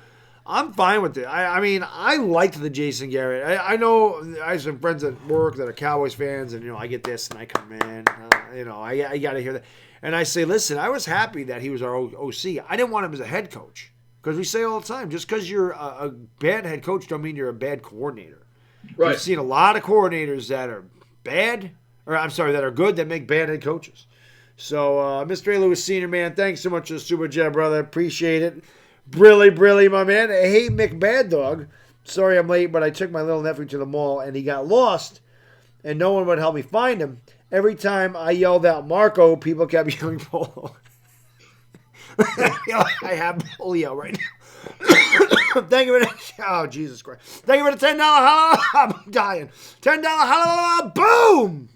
I'm fine with it. I mean, I liked the Jason Garrett. I know I have some friends at work that are Cowboys fans, and, I get this and I come in. I got to hear that. And I say, listen, I was happy that he was our OC. I didn't want him as a head coach, because we say all the time, just because you're a bad head coach don't mean you're a bad coordinator. Right. We've seen a lot of coordinators that are bad, that are good, that make bad head coaches. So, Mr. A. Lewis Sr., man, thanks so much for the super chat, brother. Appreciate it. Brilly, my man. Hey, Baddog. Sorry I'm late, but I took my little nephew to the mall, and he got lost, and no one would help me find him. Every time I yelled out Marco, people kept yelling Polo. I have polio right now. Thank you for oh, Jesus Christ. Thank you for the $10 I'm dying. $10 boom!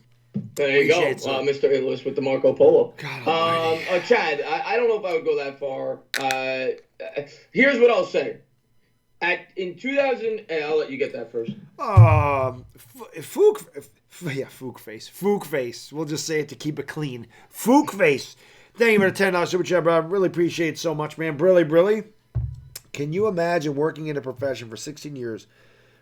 There you go, Mr. A. Lewis with the Marco Polo. Chad, I don't know if I would go that far. Here's what I'll say. In 2000, and I'll let you get that first. Fook face. We'll just say it to keep it clean. Fook face. Thank you for the $10 super chat, bro. I really appreciate it so much, man. Brilly. Can you imagine working in a profession for 16 years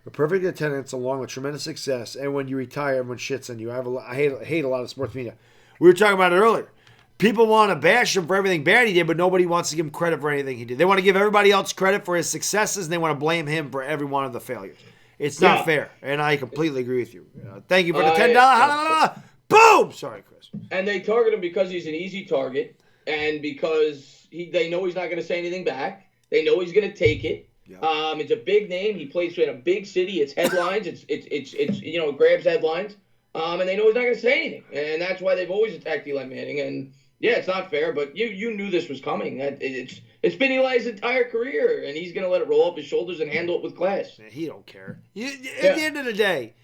with perfect attendance along with tremendous success, and when you retire, everyone shits on you? I hate a lot of sports media. We were talking about it earlier. People want to bash him for everything bad he did, but nobody wants to give him credit for anything he did. They want to give everybody else credit for his successes, and they want to blame him for every one of the failures. It's not fair, and I completely agree with you. Thank you for the $10. Boom! Sorry, Chris. And they target him because he's an easy target, and because they know he's not going to say anything back. They know he's going to take it. Yep. It's a big name. He plays in a big city. It's headlines. It's it grabs headlines. And they know he's not going to say anything, and that's why they've always attacked Eli Manning. And yeah, it's not fair, but you knew this was coming. It's been Eli's entire career, and he's going to let it roll off his shoulders and handle it with class. Man, he don't care. At the end of the day,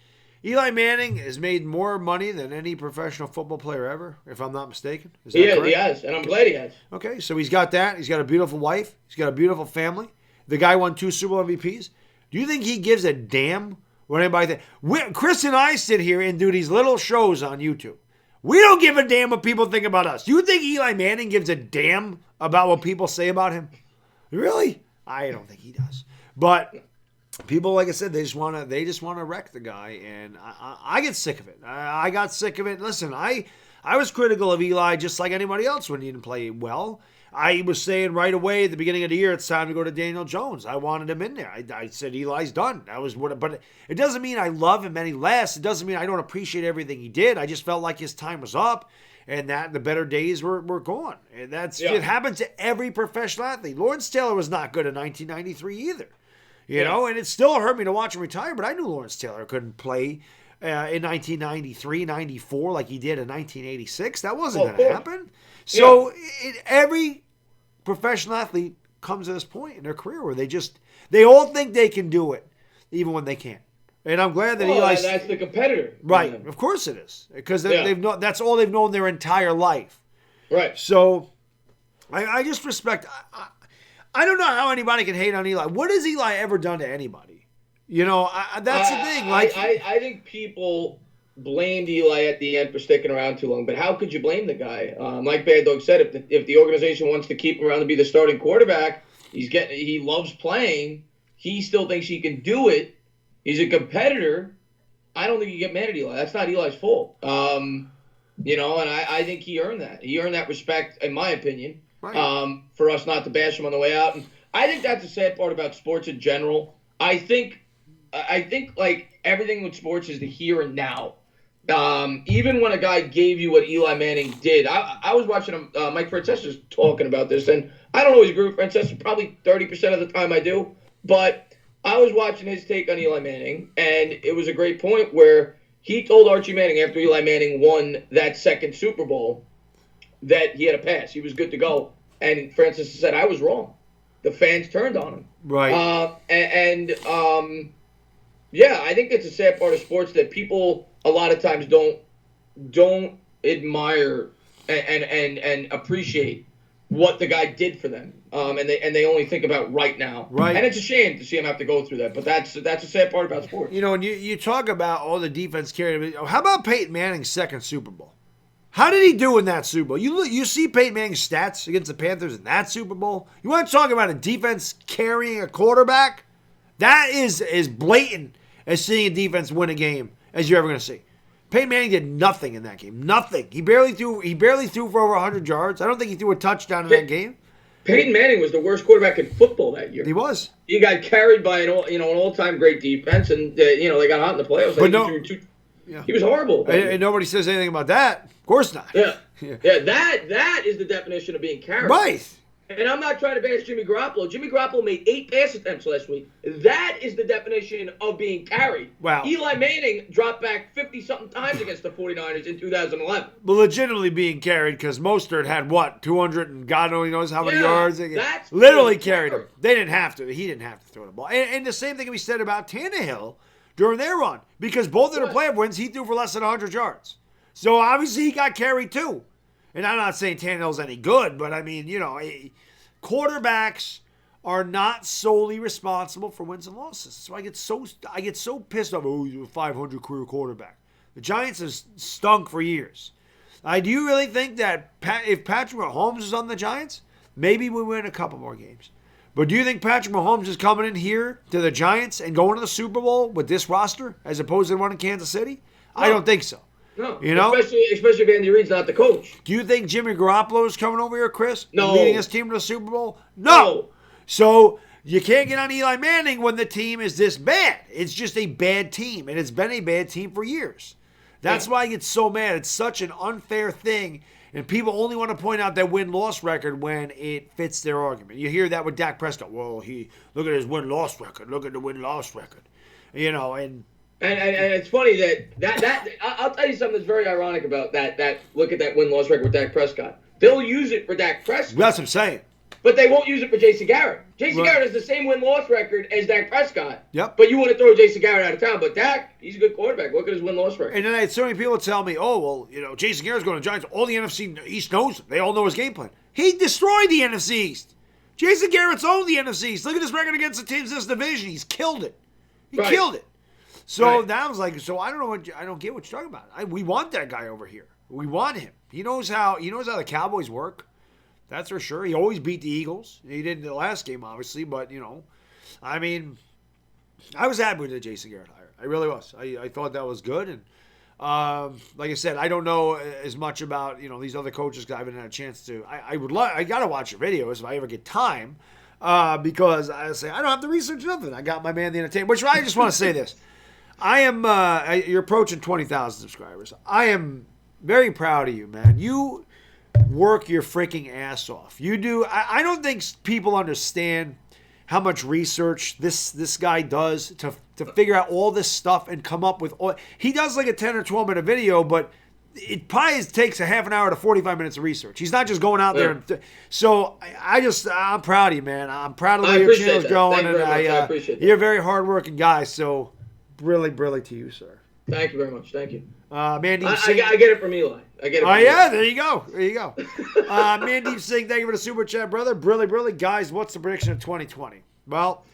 Eli Manning has made more money than any professional football player ever, if I'm not mistaken. Is that correct? He has, and I'm glad he has. Okay, so he's got that. He's got a beautiful wife. He's got a beautiful family. The guy won 2 Super Bowl MVPs. Do you think he gives a damn what anybody thinks? Chris and I sit here and do these little shows on YouTube. We don't give a damn what people think about us. Do you think Eli Manning gives a damn about what people say about him? Really? I don't think he does. But people, like I said, they just want to wreck the guy, and I get sick of it. I got sick of it. Listen, I was critical of Eli just like anybody else when he didn't play well. I was saying right away at the beginning of the year, it's time to go to Daniel Jones. I wanted him in there. I said Eli's done. That was what. But it doesn't mean I love him any less. It doesn't mean I don't appreciate everything he did. I just felt like his time was up, and that the better days were gone. And it happened to every professional athlete. Lawrence Taylor was not good in 1993 either. You know, and it still hurt me to watch him retire, but I knew Lawrence Taylor couldn't play in 1993, 94 like he did in 1986. That wasn't going to happen. So every professional athlete comes to this point in their career where they all think they can do it, even when they can't. And I'm glad that Eli. That's the competitor, right? Of course it is, because that's all they've known their entire life, right? So I just respect. I don't know how anybody can hate on Eli. What has Eli ever done to anybody? You know, that's the thing. Like I think people blamed Eli at the end for sticking around too long, but how could you blame the guy? Like Baddog said, if the organization wants to keep him around to be the starting quarterback, he loves playing. He still thinks he can do it. He's a competitor. I don't think you get mad at Eli. That's not Eli's fault. You know, and I think he earned that. He earned that respect, in my opinion. Right. For us not to bash him on the way out. And I think that's the sad part about sports in general. I think like everything with sports is the here and now. Even when a guy gave you what Eli Manning did, I was watching him, Mike Francesa's talking about this, and I don't always agree with Francesa. Probably 30% of the time I do. But I was watching his take on Eli Manning, and it was a great point where he told Archie Manning after Eli Manning won that second Super Bowl that he had a pass. He was good to go. And Francis said, I was wrong. The fans turned on him. Right. Yeah, I think that's a sad part of sports that people a lot of times don't admire and appreciate what the guy did for them. And they only think about right now. Right. And it's a shame to see him have to go through that. But that's a sad part about sports. You know, and you talk about all the defense carrying. How about Peyton Manning's second Super Bowl? How did he do in that Super Bowl? You see Peyton Manning's stats against the Panthers in that Super Bowl? You want to talk about a defense carrying a quarterback? That is as blatant as seeing a defense win a game as you're ever going to see. Peyton Manning did nothing in that game. Nothing. He barely threw for over 100 yards. I don't think he threw a touchdown in that game. Peyton Manning was the worst quarterback in football that year. He was. He got carried by an all-time great defense, and they got hot in the playoffs. He was horrible. And nobody says anything about that. Of course not. Yeah. That is the definition of being carried. Right. And I'm not trying to bash Jimmy Garoppolo. Jimmy Garoppolo made 8 pass attempts last week. That is the definition of being carried. Wow. Eli Manning dropped back 50-something times against the 49ers in 2011. But legitimately being carried because Mostert had, 200 and God only knows how many yards. That's literally carried him. They didn't have to. He didn't have to throw the ball. And the same thing can be said about Tannehill during their run. Because both of their playoff wins, he threw for less than 100 yards. So obviously he got carried too. And I'm not saying Tannehill's any good, but I mean, quarterbacks are not solely responsible for wins and losses. So I get so pissed off. Oh, he's a 500 career quarterback. The Giants have stunk for years. Do you really think that if Patrick Mahomes is on the Giants, maybe we win a couple more games? But do you think Patrick Mahomes is coming in here to the Giants and going to the Super Bowl with this roster as opposed to the one in Kansas City? No. I don't think so. No, especially if Andy Reid's not the coach. Do you think Jimmy Garoppolo is coming over here, Chris? No. Leading his team to the Super Bowl? No. So you can't get on Eli Manning when the team is this bad. It's just a bad team, and it's been a bad team for years. That's why I get so mad. It's such an unfair thing, and people only want to point out that win-loss record when it fits their argument. You hear that with Dak Prescott. Well, look at his win-loss record. Look at the win-loss record. And it's funny that I'll tell you something that's very ironic about that look at that win-loss record with Dak Prescott. They'll use it for Dak Prescott. That's what I'm saying. But they won't use it for Jason Garrett. Jason Garrett has the same win-loss record as Dak Prescott. Yep. But you want to throw Jason Garrett out of town. But Dak, he's a good quarterback. Look at his win-loss record. And then I had so many people tell me, oh, well, you know, Jason Garrett's going to Giants. All the NFC East knows him. They all know his game plan. He destroyed the NFC East. Jason Garrett's owned the NFC East. Look at his record against the teams in this division. He's killed it. He killed it. So now I was like, so I don't get what you're talking about. We want that guy over here. We want him. He knows how the Cowboys work. That's for sure. He always beat the Eagles. He did in the last game, obviously, but, you know, I mean, I was happy with the Jason Garrett hire. I really was. I thought that was good. And like I said, I don't know as much about, you know, these other coaches because I haven't had a chance to. I got to watch your videos if I ever get time because I say I don't have to research nothing. I got my man, the entertainment. Which I just want to say this. I am, you're approaching 20,000 subscribers. I am very proud of you, man. You work your freaking ass off. You do. I don't think people understand how much research this guy does to figure out all this stuff and come up with all. He does like a 10 or 12 minute video, but it probably takes a half an hour to 45 minutes of research. He's not just going out there. So I'm proud of you, man. I'm proud of the way your channel's going. And I appreciate that. You're a very hardworking guy. So really to you, sir. Thank you very much. Thank you. Mandeep Singh. I get it from Eli. Yeah, there you go. Mandeep Singh, thank you for the super chat, brother. Brilly. Guys, what's the prediction of 2020? Well,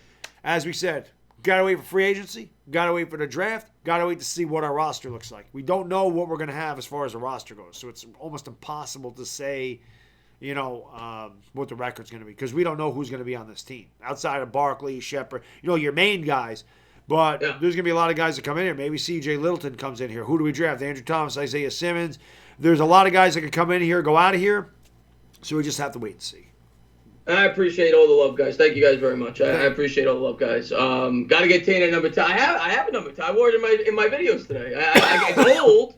as we said, gotta wait for free agency, gotta wait for the draft, gotta wait to see what our roster looks like. We don't know what we're gonna have as far as the roster goes, so it's almost impossible to say, you know, what the record's gonna be because we don't know who's gonna be on this team outside of Barkley, Shepard, you know, your main guys. But there's going to be a lot of guys that come in here. Maybe C.J. Littleton comes in here. Who do we draft? Andrew Thomas, Isaiah Simmons. There's a lot of guys that can come in here, go out of here. So we just have to wait and see. I appreciate all the love, guys. Thank you guys very much. I appreciate all the love, guys. Got to get Tainah number 10. I have a number 10. I wore it in my videos today. It's old,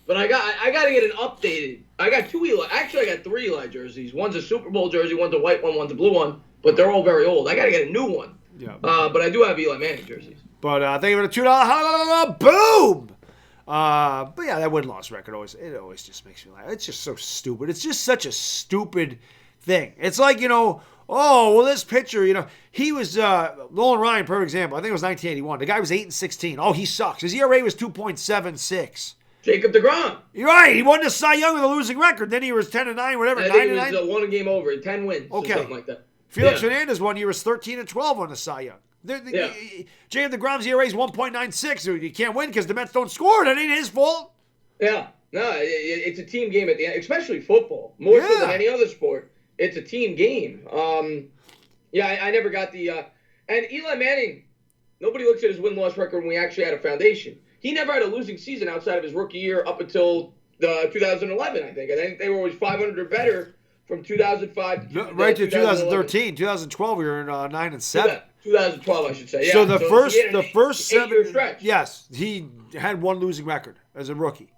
but I got to get an updated. I got two Eli. Actually, I got three Eli jerseys. One's a Super Bowl jersey. One's a white one. One's a blue one. But they're all very old. I got to get a new one. Yeah. But I do have Eli Manning jerseys. But thank you for the $2. Boom! But yeah, that win-loss record always just makes me laugh. It's just so stupid. It's just such a stupid thing. It's like, you know, oh, well, this pitcher, you know, he was Nolan Ryan, per example. I think it was 1981. The guy was 8-16. Oh, he sucks. His ERA was 2.76. Jacob DeGrom. You're right. He won the Cy Young with a losing record. Then he was 10-9, whatever. I think it was one game over, 10 wins, or something like that. Felix Hernandez one year was 13-12 on the Cy Young. Jacob DeGrom's ERA is 1.96. You can't win because the Mets don't score. That ain't his fault. Yeah. No, it's a team game at the end, especially football. More so than any other sport. It's a team game. I never got the and Eli Manning, nobody looks at his win-loss record when we actually had a foundation. He never had a losing season outside of his rookie year up until 2011, I think. I think they were always 500 or better from 2005 to right to 2013. 2012, we were in 9-7. 2012, I should say. Yeah. So the first 7 year stretch. Yes, he had one losing record as a rookie,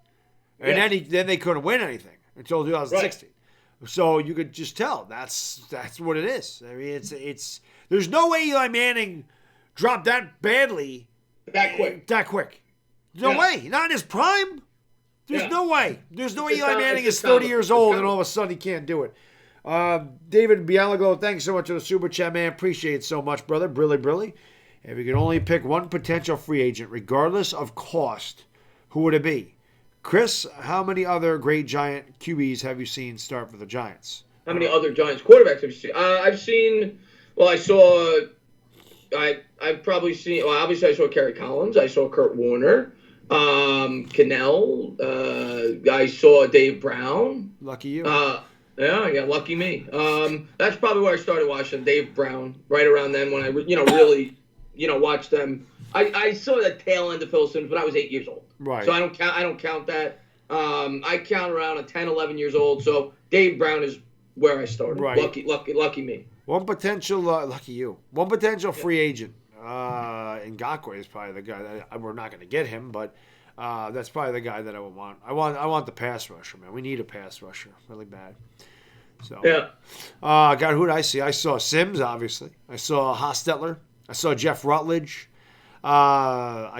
and then they couldn't win anything until 2016. Right. So you could just tell that's what it is. I mean, it's there's no way Eli Manning dropped that badly that quick. No way. Not in his prime. There's no way. There's no way Eli Manning is 30 years old and all of a sudden he can't do it. David Bialago, thanks so much for the super chat, man. Appreciate it so much, brother. Brilly. If you could only pick one potential free agent, regardless of cost, who would it be? Chris, how many other great Giant QBs have you seen start for the Giants? How many other Giants quarterbacks have you seen? I've seen. Well, I've probably seen. Well, obviously, I saw Kerry Collins. I saw Kurt Warner. Cannell. I saw Dave Brown. Lucky you. Lucky me. That's probably where I started watching Dave Brown. Right around then, when I really watched them. I saw the tail end of Phil Simms when I was 8 years old. Right. So I don't count that. I count around at 10, 11 years old. So Dave Brown is where I started. Right. Lucky me. One potential, lucky you. One potential free agent. Ngakoue is probably the guy that we're not going to get him, but that's probably the guy that I would want. I want the pass rusher, man. We need a pass rusher really bad. So God, who did I see? I saw Sims, obviously. I saw Hostetler. I saw Jeff Rutledge. Then I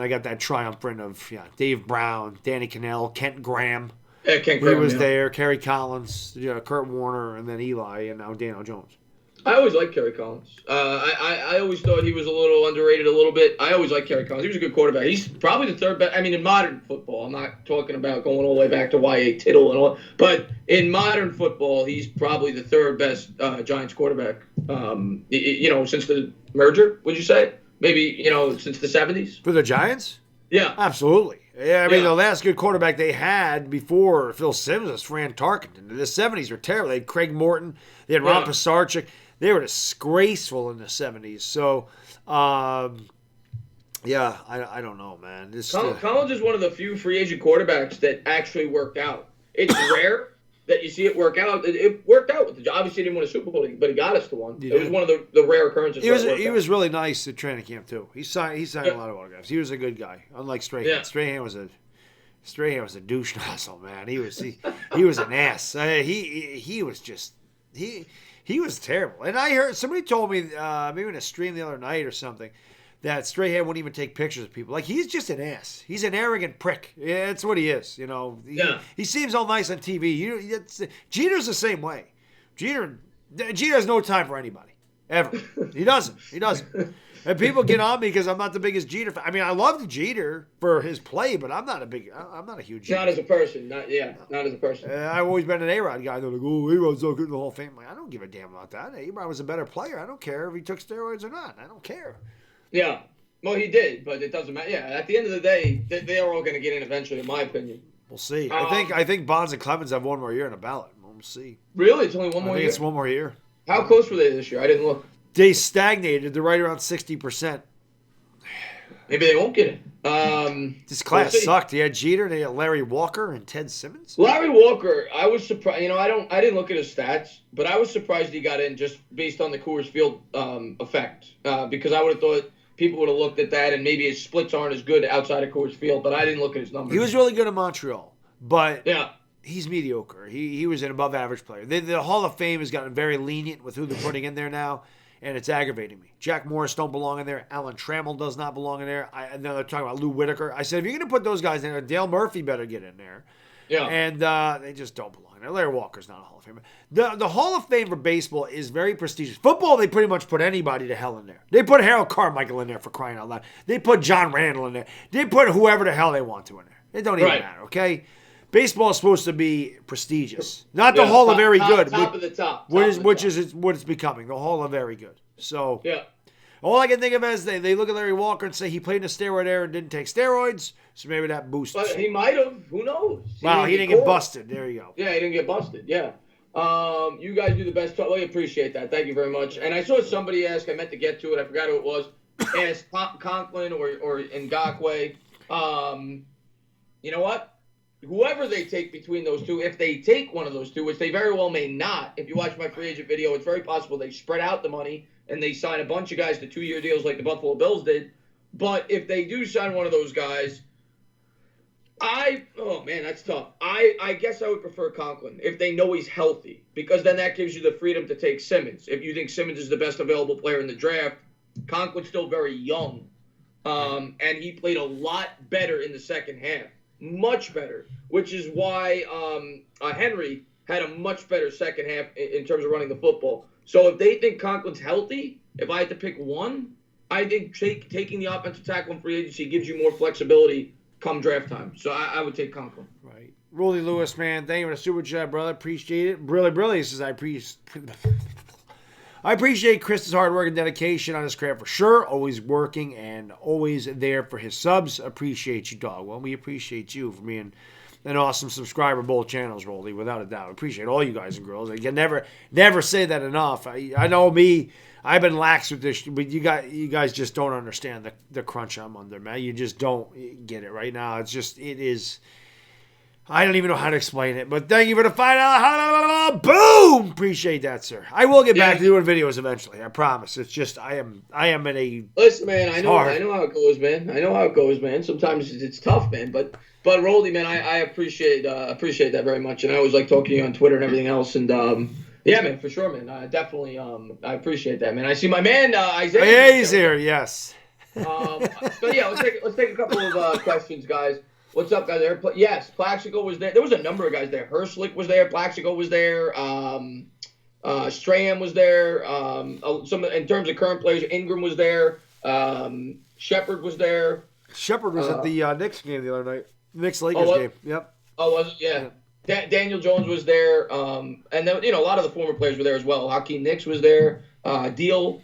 got that triumvirate of Dave Brown, Danny Cannell, Kent Graham. Ken He was yeah. there. Kerry Collins, Kurt Warner, and then Eli, and now Daniel Jones. I always liked Kerry Collins. I always thought he was a little underrated a little bit. I always liked Kerry Collins. He was a good quarterback. He's probably the third best. I mean, in modern football, I'm not talking about going all the way back to Y.A. Tittle and all, but in modern football, he's probably the third best Giants quarterback. Since the merger, would you say? Maybe since the 70s. For the Giants? Yeah, absolutely. Yeah, I mean, the last good quarterback they had before Phil Simms was Fran Tarkenton. The 70s were terrible. They had Craig Morton. They had Ron Pisarcik. They were disgraceful in the 70s. So, I don't know, man. Collins is one of the few free agent quarterbacks that actually worked out. It's rare that you see it work out. It worked out. Obviously, he didn't win a Super Bowl, but he got us to one. It was one of the rare occurrences. He was really nice at training camp, too. He signed a lot of autographs. He was a good guy, unlike Strahan. Yeah. Strahan was a douche nozzle, man. He was an ass. He was just he was terrible. And I heard somebody told me maybe in a stream the other night or something that Strahan wouldn't even take pictures of people. Like, he's just an ass. He's an arrogant prick. Yeah, that's what he is. He seems all nice on TV. Jeter's the same way. Jeter has no time for anybody ever. He doesn't. And people get on me because I'm not the biggest Jeter fan. I mean, I love Jeter for his play, but I'm not a huge Jeter. Not as a person. Not as a person. I've always been an A-Rod guy. They're like, oh, A-Rod's not good in the Hall of Fame. I don't give a damn about that. A-Rod was a better player. I don't care if he took steroids or not. I don't care. Yeah. Well, he did, but it doesn't matter. Yeah, at the end of the day, they are all going to get in eventually, in my opinion. We'll see. I think Bonds and Clemens have one more year in a ballot. We'll see. Really? It's only one more year? I think it's one more year. How close were they this year? I didn't look. They stagnated. They're right around 60%. Maybe they won't get it. This class sucked. They had Jeter, they had Larry Walker, and Ted Simmons. Larry Walker, I was surprised. I didn't look at his stats, but I was surprised he got in just based on the Coors Field effect. Because I would have thought people would have looked at that, and maybe his splits aren't as good outside of Coors Field. But I didn't look at his numbers. He was really good in Montreal, but yeah, he's mediocre. He was an above-average player. The Hall of Fame has gotten very lenient with who they're putting in there now. And it's aggravating me. Jack Morris don't belong in there. Alan Trammell does not belong in there. And now they're talking about Lou Whitaker. I said, if you're going to put those guys in there, Dale Murphy better get in there. Yeah. And they just don't belong in there. Larry Walker's not a Hall of Famer. The Hall of Fame for baseball is very prestigious. Football, they pretty much put anybody to hell in there. They put Harold Carmichael in there for crying out loud. They put John Randall in there. They put whoever the hell they want to in there. It don't even matter, okay? Baseball is supposed to be prestigious. Not the Hall of Very Good. Top of the top. Which is what it's becoming. The Hall of Very Good. So all I can think of is they look at Larry Walker and say he played in a steroid era and didn't take steroids, so maybe that boosts. But he might have. Who knows? He didn't get busted. There you go. Yeah, he didn't get busted. Yeah. You guys do the best. Well, I appreciate that. Thank you very much. And I saw somebody ask. I meant to get to it. I forgot who it was. Ask Conklin or Ngakoue. You know what? Whoever they take between those two, if they take one of those two, which they very well may not, if you watch my free agent video, it's very possible they spread out the money and they sign a bunch of guys to 2-year deals like the Buffalo Bills did. But if they do sign one of those guys, oh man, that's tough. I guess I would prefer Conklin if they know he's healthy, because then that gives you the freedom to take Simmons. If you think Simmons is the best available player in the draft, Conklin's still very young. And he played a lot better in the second half. Much better, which is why Henry had a much better second half in terms of running the football. So if they think Conklin's healthy, if I had to pick one, I think taking the offensive tackle in free agency gives you more flexibility come draft time. So I would take Conklin. Right. Rolly Lewis, man, thank you for the super chat, brother. Appreciate it. Brilly says I appreciate Chris's hard work and dedication on his craft for sure. Always working and always there for his subs. Appreciate you, dog. Well, we appreciate you for being an awesome subscriber, both channels, Rolly, without a doubt. Appreciate all you guys and girls. I can never say that enough. I know me. I've been lax with this, but you guys just don't understand the crunch I'm under, man. You just don't get it right now. It is. I don't even know how to explain it, but thank you for the $5. Boom! Appreciate that, sir. I will get back to doing videos eventually. I promise. It's just I am in a. Listen, man. I know how it goes, man. I know how it goes, man. Sometimes it's tough, man. But Rolly, man, I appreciate that very much, and I always like talking to you on Twitter and everything else. And yeah, man, for sure, man. Definitely, I appreciate that, man. I see my man Isaiah. Yeah, he's here. Yes. But yeah, let's take a couple of questions, guys. What's up, guys? Yes, Plaxico was there. There was a number of guys there. Herslick was there. Plaxico was there. Strahan was there. Some in terms of current players, Ingram was there. Shepard was there. Shepard was at the Knicks game the other night. Knicks Lakers game. Yep. Oh, was it? Yeah. Daniel Jones was there. And then a lot of the former players were there as well. Hakeem Nicks was there. Deal.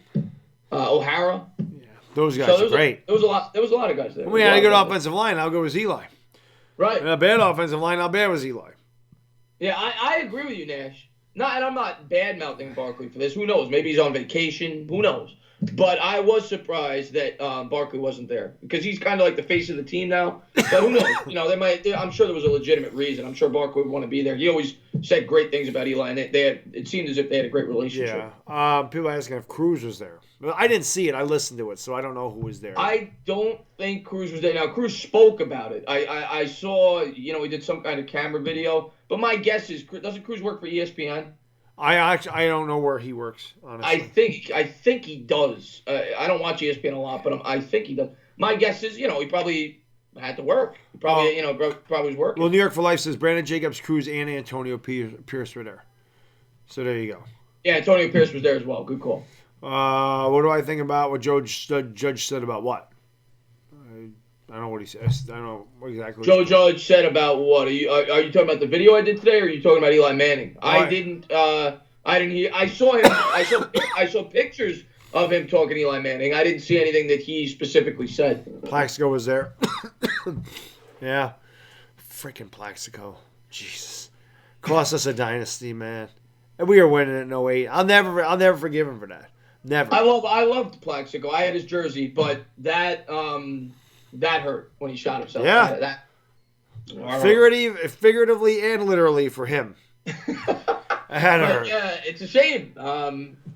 O'Hara. Yeah, those guys are great. There was a lot of guys there. We had a good offensive line. How good was Eli? Right. And a bad offensive line. How bad was Eli? Yeah, I agree with you, Nash. And I'm not bad-mouthing Barkley for this. Who knows? Maybe he's on vacation. Who knows? But I was surprised that Barkley wasn't there because he's kind of like the face of the team now. But who knows? I'm sure there was a legitimate reason. I'm sure Barkley would want to be there. He always said great things about Eli, and it seemed as if they had a great relationship. Yeah. People asking if Cruz was there. I didn't see it. I listened to it, so I don't know who was there. I don't think Cruz was there. Now, Cruz spoke about it. I saw, he did some kind of camera video. But my guess is, doesn't Cruz work for ESPN? I don't know where he works, honestly. I think he does. I don't watch ESPN a lot, but I think he does. My guess is, he probably had to work. He probably, probably was working. Well, New York for Life says Brandon Jacobs, Cruz, and Antonio Pierce were there. So there you go. Yeah, Antonio Pierce was there as well. Good call. What do I think about what Judge said about what? I don't know what he says. I don't know exactly. Judge said about what? Are you talking about the video I did today, or are you talking about Eli Manning? I didn't hear. I saw him. I saw pictures of him talking to Eli Manning. I didn't see anything that he specifically said. Plaxico was there. Yeah, freaking Plaxico. Jesus, cost us a dynasty, man. And we were winning in 08. I'll never forgive him for that. Never. I loved Plaxico. I had his jersey, but that hurt when he shot himself. Yeah. Figuratively and literally for him. I had to hurt. Yeah, it's a shame.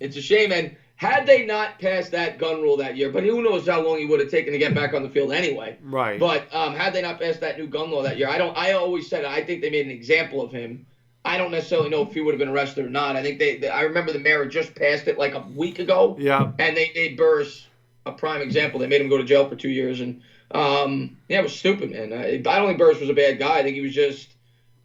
It's a shame. And had they not passed that gun rule that year, but who knows how long he would have taken to get back on the field anyway. Right. But had they not passed that new gun law that year, I always said I think they made an example of him. I don't necessarily know if he would have been arrested or not. I think I remember the mayor just passed it like a week ago. Yeah. And they made Burris a prime example. They made him go to jail for 2 years. And, it was stupid, man. I don't think Burris was a bad guy. I think he was just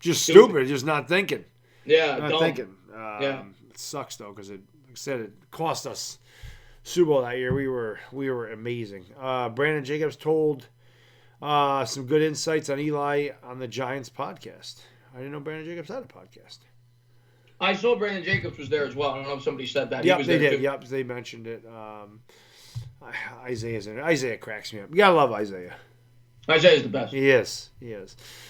stupid, just not thinking. Yeah, not thinking. It sucks, though, because like I said, it cost us Super Bowl that year. We were amazing. Brandon Jacobs told some good insights on Eli on the Giants podcast. I didn't know Brandon Jacobs had a podcast. I saw Brandon Jacobs was there as well. I don't know if somebody said that. Yep, they did. Too. Yep, they mentioned it. Isaiah's in it. Isaiah cracks me up. You gotta love Isaiah. Isaiah's the best. He is.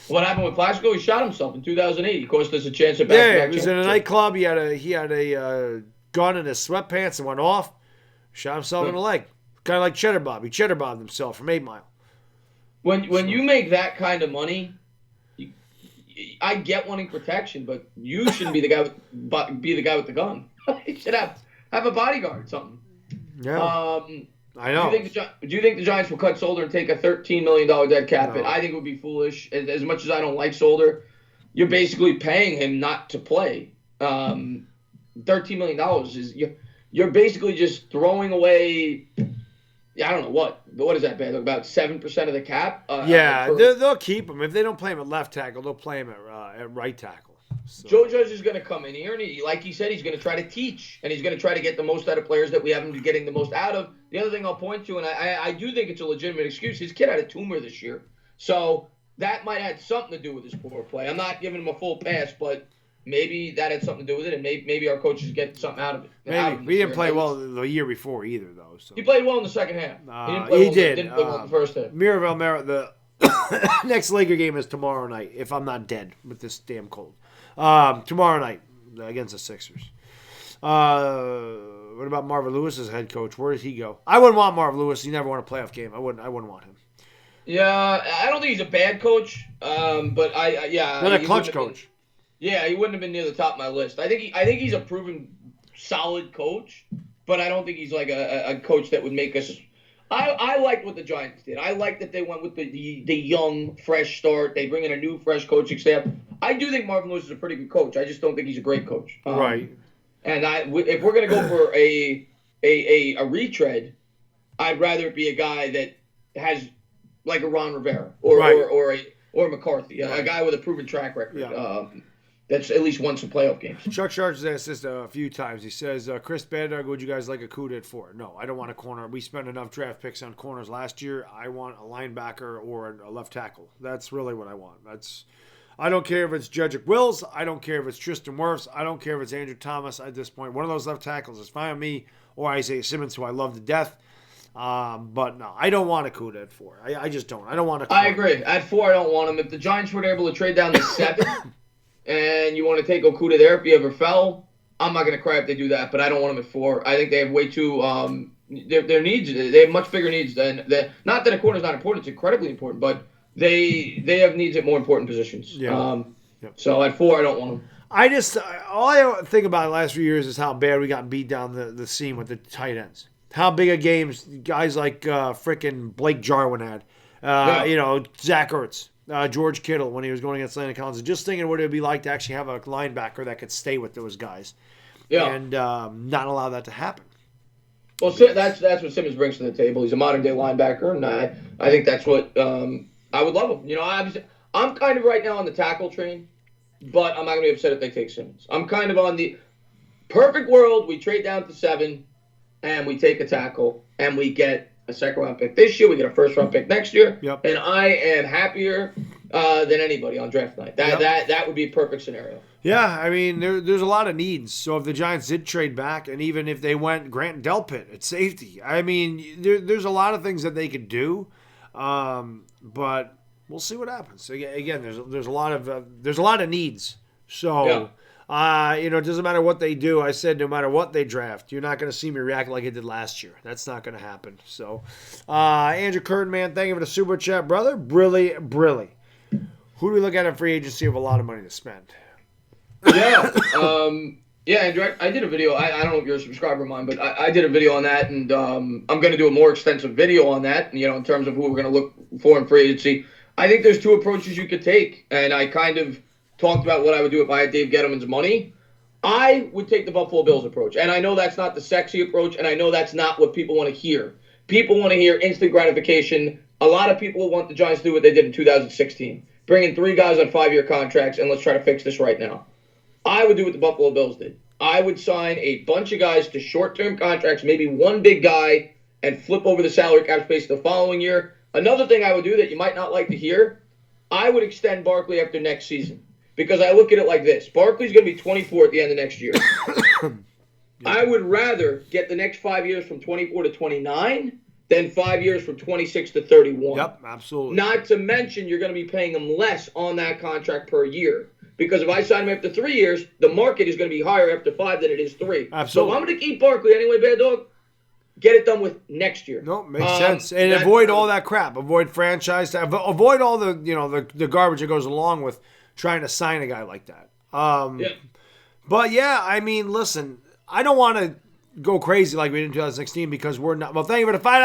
What happened with Plaxico? He shot himself in 2008. He cost us a chance at back-to-back. Yeah, he was in a nightclub. He had a gun in his sweatpants and went off. Shot himself in the leg. Kind of like Cheddar Bob. He Cheddar Bobbed himself from 8 Mile. When you make that kind of money, I get wanting protection, but you shouldn't be the guy with the gun. You should have a bodyguard or something. Yeah. I know. Do you think the Giants will cut Solder and take a $13 million dead cap hit? I think it would be foolish. As much as I don't like Solder, you're basically paying him not to play. $13 million is you're basically just throwing away. I don't know what is that, Baddog? About 7% of the cap. They'll keep him if they don't play him at left tackle. They'll play him at right tackle. So. Joe Judge is going to come in here, and like he said, he's going to try to teach, and he's going to try to get the most out of players that we haven't been getting the most out of. The other thing I'll point to, and I do think it's a legitimate excuse, his kid had a tumor this year. So that might have something to do with his poor play. I'm not giving him a full pass, but maybe that had something to do with it, and maybe our coaches get something out of it. Maybe. He didn't play well the year before either, though. So. He played well in the second half. He did. Didn't play well in the first half. Miraval Merritt, the next Laker game is tomorrow night, if I'm not dead with this damn cold. Tomorrow night against the Sixers. What about Marvin Lewis as head coach? Where does he go? I wouldn't want Marvin Lewis. He never won a playoff game. I wouldn't want him. Yeah, I don't think he's a bad coach. But not a clutch coach. He wouldn't have been near the top of my list. I think he's a proven solid coach, but I don't think he's like a coach that would make us. I liked what the Giants did. I liked that they went with the young, fresh start. They bring in a new, fresh coaching staff. I do think Marvin Lewis is a pretty good coach. I just don't think he's a great coach. Right. And if we're going to go for a retread, I'd rather it be a guy that has like a Ron Rivera or or McCarthy, a guy with a proven track record. Yeah. That's at least won some playoff games. Chuck Sharp has asked this a few times. He says, Chris Baddog, would you guys like a Cuda at 4? No, I don't want a corner. We spent enough draft picks on corners last year. I want a linebacker or a left tackle. That's really what I want. I don't care if it's Jedrick Wills. I don't care if it's Tristan Wirfs. I don't care if it's Andrew Thomas at this point. One of those left tackles is fine with me, or Isaiah Simmons, who I love to death. But no, I don't want a Cuda at 4. I just don't. I don't want a corner. I agree. At 4, I don't want him. If the Giants were able to trade down to 7... and you want to take Okudah there if you ever fell, I'm not going to cry if they do that, but I don't want them at 4. I think they have way too their needs. They have much bigger needs than not that a corner is not important. It's incredibly important, but they have needs at more important positions. Yeah. So at 4, I don't want them. All I think about the last few years is how bad we got beat down the seam with the tight ends. How big of games guys like frickin' Blake Jarwin had. Zach Ertz. George Kittle when he was going against Landon Collins. Just thinking what it would be like to actually have a linebacker that could stay with those guys and not allow that to happen. Well, that's what Simmons brings to the table. He's a modern-day linebacker, and I think that's what I would love him. I'm kind of right now on the tackle train, but I'm not going to be upset if they take Simmons. I'm kind of on the perfect world. We trade down to 7, and we take a tackle, and we get a second-round pick this year. We get a first-round pick next year. Yep. And I am happier than anybody on draft night. That would be a perfect scenario. Yeah, I mean, there's a lot of needs. So if the Giants did trade back, and even if they went Grant Delpit at safety, I mean, there's a lot of things that they could do. But we'll see what happens. Again, there's a lot of needs. So. Yeah. It doesn't matter what they do. I said no matter what they draft, you're not going to see me react like I did last year. That's not going to happen. So, Andrew Curtin, man, thank you for the super chat, brother. Brilly. Who do we look at in free agency with a lot of money to spend? Yeah. Andrew, I did a video. I don't know if you're a subscriber of mine, but I did a video on that, and I'm going to do a more extensive video on that, in terms of who we're going to look for in free agency. I think there's 2 approaches you could take, and I kind of talked about what I would do if I had Dave Gettleman's money. I would take the Buffalo Bills approach. And I know that's not the sexy approach, and I know that's not what people want to hear. People want to hear instant gratification. A lot of people want the Giants to do what they did in 2016. Bring in 3 guys on 5-year contracts, and let's try to fix this right now. I would do what the Buffalo Bills did. I would sign a bunch of guys to short-term contracts, maybe one big guy, and flip over the salary cap space the following year. Another thing I would do that you might not like to hear, I would extend Barkley after next season. Because I look at it like this. Barkley's going to be 24 at the end of next year. I would rather get the next 5 years from 24 to 29 than 5 years from 26 to 31. Yep, absolutely. Not to mention you're going to be paying him less on that contract per year. Because if I sign him after 3 years, the market is going to be higher after 5 than it is 3. Absolutely. So if I'm going to keep Barkley anyway, Baddog, get it done with next year. No, makes sense. And avoid all that crap. Avoid franchise. Avoid all the the garbage that goes along with trying to sign a guy like that. But yeah, I mean, listen, I don't want to go crazy like we did in 2016 because we're not. Well, thank you for the fight.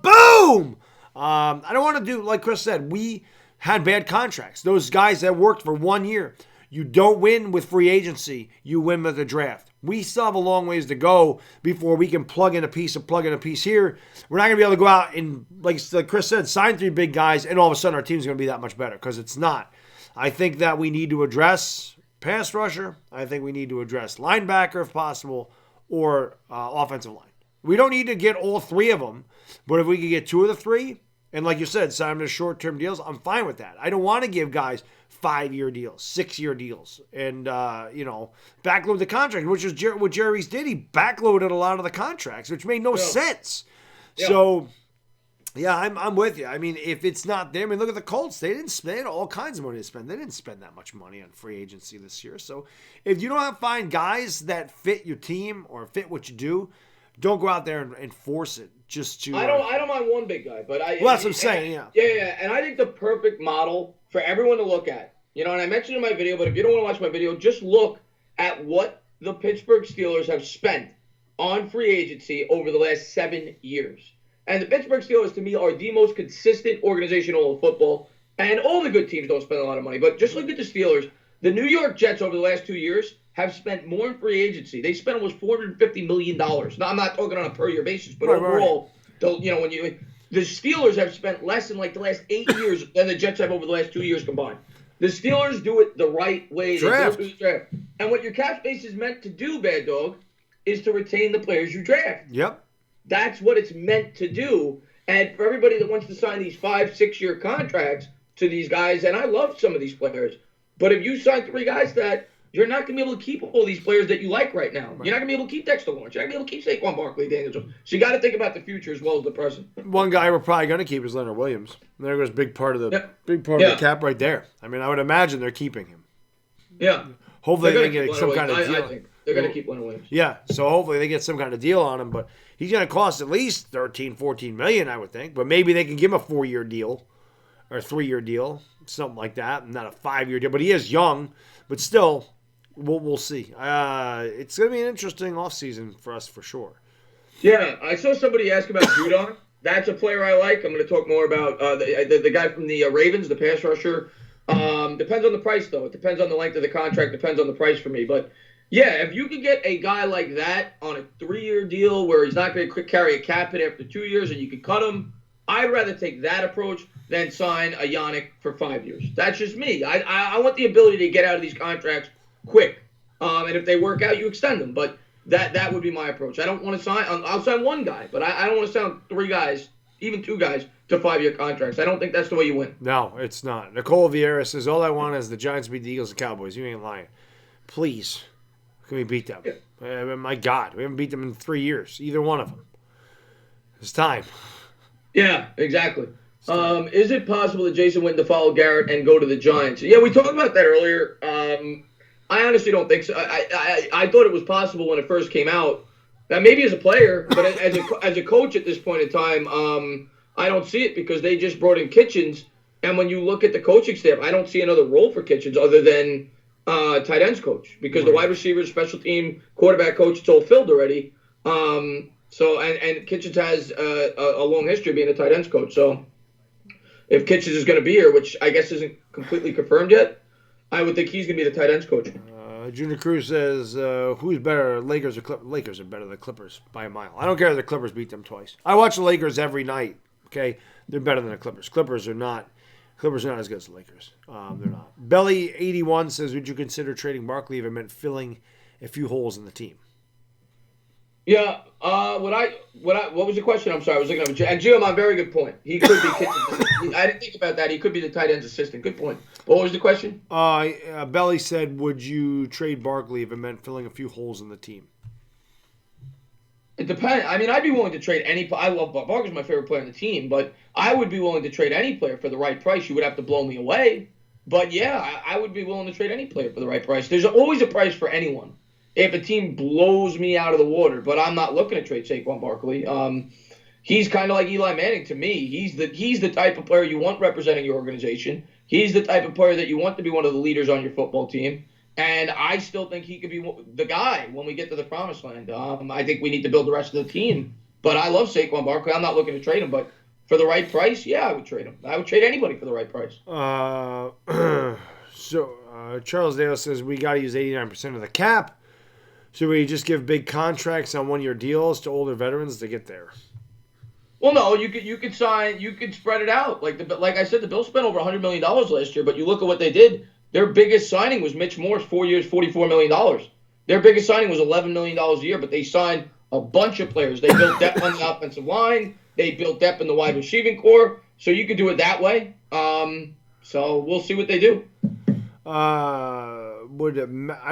Boom! I don't want to do, like Chris said, we had bad contracts. Those guys that worked for 1 year. You don't win with free agency. You win with the draft. We still have a long ways to go before we can plug in a piece here. We're not going to be able to go out and, like Chris said, sign 3 big guys, and all of a sudden our team's going to be that much better because it's not. I think that we need to address pass rusher. I think we need to address linebacker if possible, or offensive line. We don't need to get all 3 of them, but if we could get 2 of the 3, and like you said, sign them to short-term deals, I'm fine with that. I don't want to give guys 5-year deals, 6-year deals, and, backload the contract, which is what Jerry's did. He backloaded a lot of the contracts, which made no sense. Yeah. So, yeah, I'm with you. I mean, if it's not there, I mean, look at the Colts. They had all kinds of money to spend. They didn't spend that much money on free agency this year. So if you don't find guys that fit your team or fit what you do, don't go out there and force it just to. I don't mind one big guy, but well, that's what I'm saying. Yeah. And I think the perfect model for everyone to look at, and I mentioned in my video, but if you don't want to watch my video, just look at what the Pittsburgh Steelers have spent on free agency over the last 7 years. And the Pittsburgh Steelers, to me, are the most consistent organization in all of football. And all the good teams don't spend a lot of money. But just look at the Steelers. The New York Jets over the last 2 years have spent more in free agency. They spent almost $450 million. Now, I'm not talking on a per-year basis, but overall, when The Steelers have spent less in like the last 8 years than the Jets have over the last 2 years combined. The Steelers do it the right way. Draft. They do draft. And what your cap space is meant to do, Baddog, is to retain the players you draft. Yep. That's what it's meant to do. And for everybody that wants to sign these 5-6 year contracts to these guys, and I love some of these players, but if you sign 3 guys that you're not going to be able to keep all these players that you like right now. Right. You're not going to be able to keep Dexter Lawrence. You're not going to be able to keep Saquon Barkley, Daniel Jones. So you got to think about the future as well as the present. One guy we're probably going to keep is Leonard Williams. There goes a big part of the cap right there. I mean, I would imagine they're keeping him. Yeah. Hopefully they get some kind of deal. I think they're going to keep Leonard Williams. Yeah. So hopefully they get some kind of deal on him, but he's going to cost at least $13-14 million, I would think. But maybe they can give him a 4-year deal or a 3-year deal, something like that, not a 5-year deal. But he is young, but still. We'll see. It's going to be an interesting offseason for us for sure. Yeah, I saw somebody ask about Judon. That's a player I like. I'm going to talk more about the guy from the Ravens, the pass rusher. Depends on the price, though. It depends on the length of the contract. Depends on the price for me. But, yeah, if you could get a guy like that on a 3-year deal where he's not going to carry a cap hit after 2 years and you could cut him, I'd rather take that approach than sign a Yannick for 5 years. That's just me. I want the ability to get out of these contracts quick, and if they work out, you extend them. But that would be my approach. I don't want to sign. I'll sign one guy, but I don't want to sign 3 guys, even 2 guys, to 5-year contracts. I don't think that's the way you win. No, it's not. Nicole Vieira says all I want is the Giants beat the Eagles and Cowboys. You ain't lying. Please, can we beat them? Yeah. My God, we haven't beat them in 3 years. Either one of them. It's time. Yeah, exactly. Is it possible that Jason Witten to follow Garrett and go to the Giants? Yeah, we talked about that earlier. I honestly don't think so. I thought it was possible when it first came out. That maybe as a player, but as a coach at this point in time, I don't see it because they just brought in Kitchens. And when you look at the coaching staff, I don't see another role for Kitchens other than tight ends coach because the wide receivers, special team, quarterback coach, it's all filled already. So Kitchens has a long history of being a tight ends coach. So if Kitchens is going to be here, which I guess isn't completely confirmed yet, I would think he's going to be the tight ends coach. Junior Cruz says, who's better, Lakers or Clippers? Lakers are better than Clippers by a mile. I don't care if the Clippers beat them twice. I watch the Lakers every night, okay? They're better than the Clippers. Clippers are not as good as the Lakers. They're not. Belly81 says, would you consider trading Barkley if it meant filling a few holes in the team? Yeah. What was the question? I'm sorry. I was looking at and Jim, on very good point. He could be Kitchens. I didn't think about that. He could be the tight end's assistant. Good point. What was the question? Belly said, would you trade Barkley if it meant filling a few holes in the team? It depends. I mean, I'd be willing to trade any. I love Barkley's my favorite player on the team, but I would be willing to trade any player for the right price. You would have to blow me away, but yeah, I would be willing to trade any player for the right price. There's always a price for anyone. If a team blows me out of the water, but I'm not looking to trade Saquon Barkley. He's kind of like Eli Manning to me. He's the type of player you want representing your organization. He's the type of player that you want to be one of the leaders on your football team. And I still think he could be the guy when we get to the promised land. I think we need to build the rest of the team. But I love Saquon Barkley. I'm not looking to trade him, but for the right price, yeah, I would trade him. I would trade anybody for the right price. Charles Dale says we got to use 89% of the cap. Should we just give big contracts on 1-year deals to older veterans to get there? Well, no, you could spread it out. Like I said, the Bills spent over $100 million last year, but you look at what they did. Their biggest signing was Mitch Morse, 4 years, $44 million. Their biggest signing was $11 million a year, but they signed a bunch of players. They built depth on the offensive line. They built depth in the wide receiving core. So you could do it that way. So we'll see what they do. I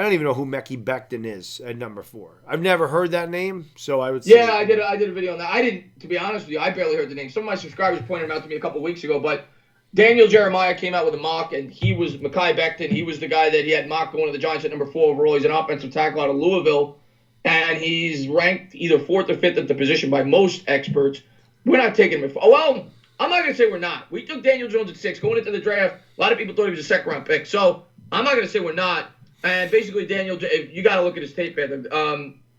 don't even know who Mekhi Becton is at number 4. I've never heard that name, so I would say. Yeah, I did a video on that. I didn't, to be honest with you, I barely heard the name. Some of my subscribers pointed him out to me a couple weeks ago, but Daniel Jeremiah came out with a mock, and he was Mekhi Becton. He was the guy that he had mocked going to the Giants at number 4 overall. He's an offensive tackle out of Louisville, and he's ranked either 4th or 5th at the position by most experts. We're not taking him. Well, I'm not going to say we're not. We took Daniel Jones at 6 going into the draft. A lot of people thought he was a second-round pick, so I'm not going to say we're not. And basically, Daniel, you got to look at his tape, man.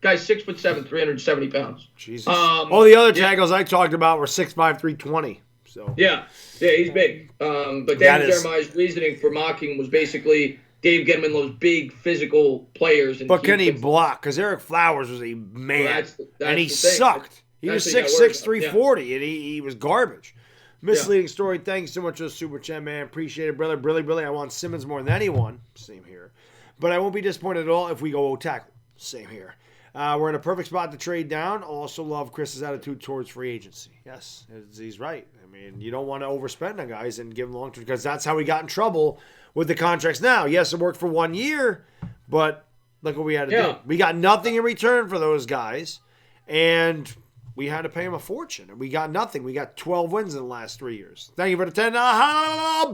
Guy's 6'7", 370 pounds. Jesus. All the other tackles I talked about were 6'5", 320. So yeah, he's big. But Daniel Jeremiah's reasoning for mocking was basically Dave Gettleman loves big physical players. But can he block? Because Eric Flowers was a man, and he sucked. He was 6'6", 340, and he was garbage. Misleading story. Thanks so much for the super chat, man. Appreciate it, brother. Brilly. I want Simmons more than anyone. Same here. But I won't be disappointed at all if we go tackle. Same here. We're in a perfect spot to trade down. Also love Chris's attitude towards free agency. Yes, he's right. I mean, you don't want to overspend on guys and give them long-term, because that's how we got in trouble with the contracts now. Yes, it worked for 1 year, but look what we had to do. We got nothing in return for those guys, and we had to pay them a fortune, and we got nothing. We got 12 wins in the last 3 years. Thank you for the 10.